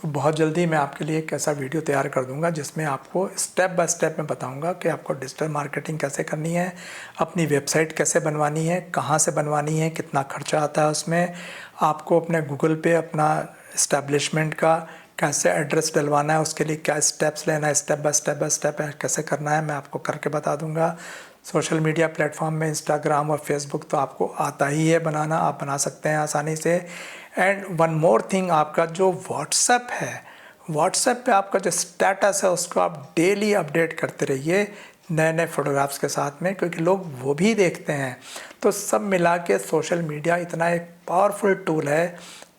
तो बहुत जल्दी मैं आपके लिए एक ऐसा वीडियो तैयार कर दूंगा जिसमें आपको स्टेप बाय स्टेप मैं बताऊंगा कि आपको डिजिटल मार्केटिंग कैसे करनी है, अपनी वेबसाइट कैसे बनवानी है, कहाँ से बनवानी है, कितना खर्चा आता है उसमें, आपको अपने गूगल पे अपना इस्टेब्लिशमेंट का कैसे एड्रेस डलवाना है, उसके लिए क्या स्टेप्स लेना है, स्टेप बाय स्टेप है कैसे करना है, मैं आपको करके बता दूंगा। सोशल मीडिया प्लेटफॉर्म में इंस्टाग्राम और फेसबुक तो आपको आता ही है बनाना, आप बना सकते हैं आसानी से। एंड वन मोर थिंग, आपका जो व्हाट्सएप है, व्हाट्सएप पे आपका जो स्टेटस है उसको आप डेली अपडेट करते रहिए नए नए फ़ोटोग्राफ्स के साथ में, क्योंकि लोग वो भी देखते हैं। तो सब मिला के सोशल मीडिया इतना एक पावरफुल टूल है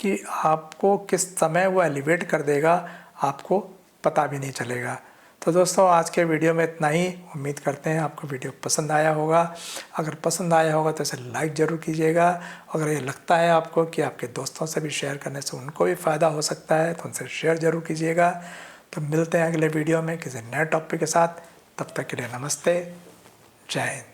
कि आपको किस समय वो एलिवेट कर देगा आपको पता भी नहीं चलेगा। तो दोस्तों आज के वीडियो में इतना ही। उम्मीद करते हैं आपको वीडियो पसंद आया होगा। अगर पसंद आया होगा तो इसे लाइक ज़रूर कीजिएगा। अगर ये लगता है आपको कि आपके दोस्तों से भी शेयर करने से उनको भी फ़ायदा हो सकता है तो उनसे शेयर ज़रूर कीजिएगा। तो मिलते हैं अगले वीडियो में किसी नए टॉपिक के साथ। तब तक के लिए नमस्ते, जय हिंद।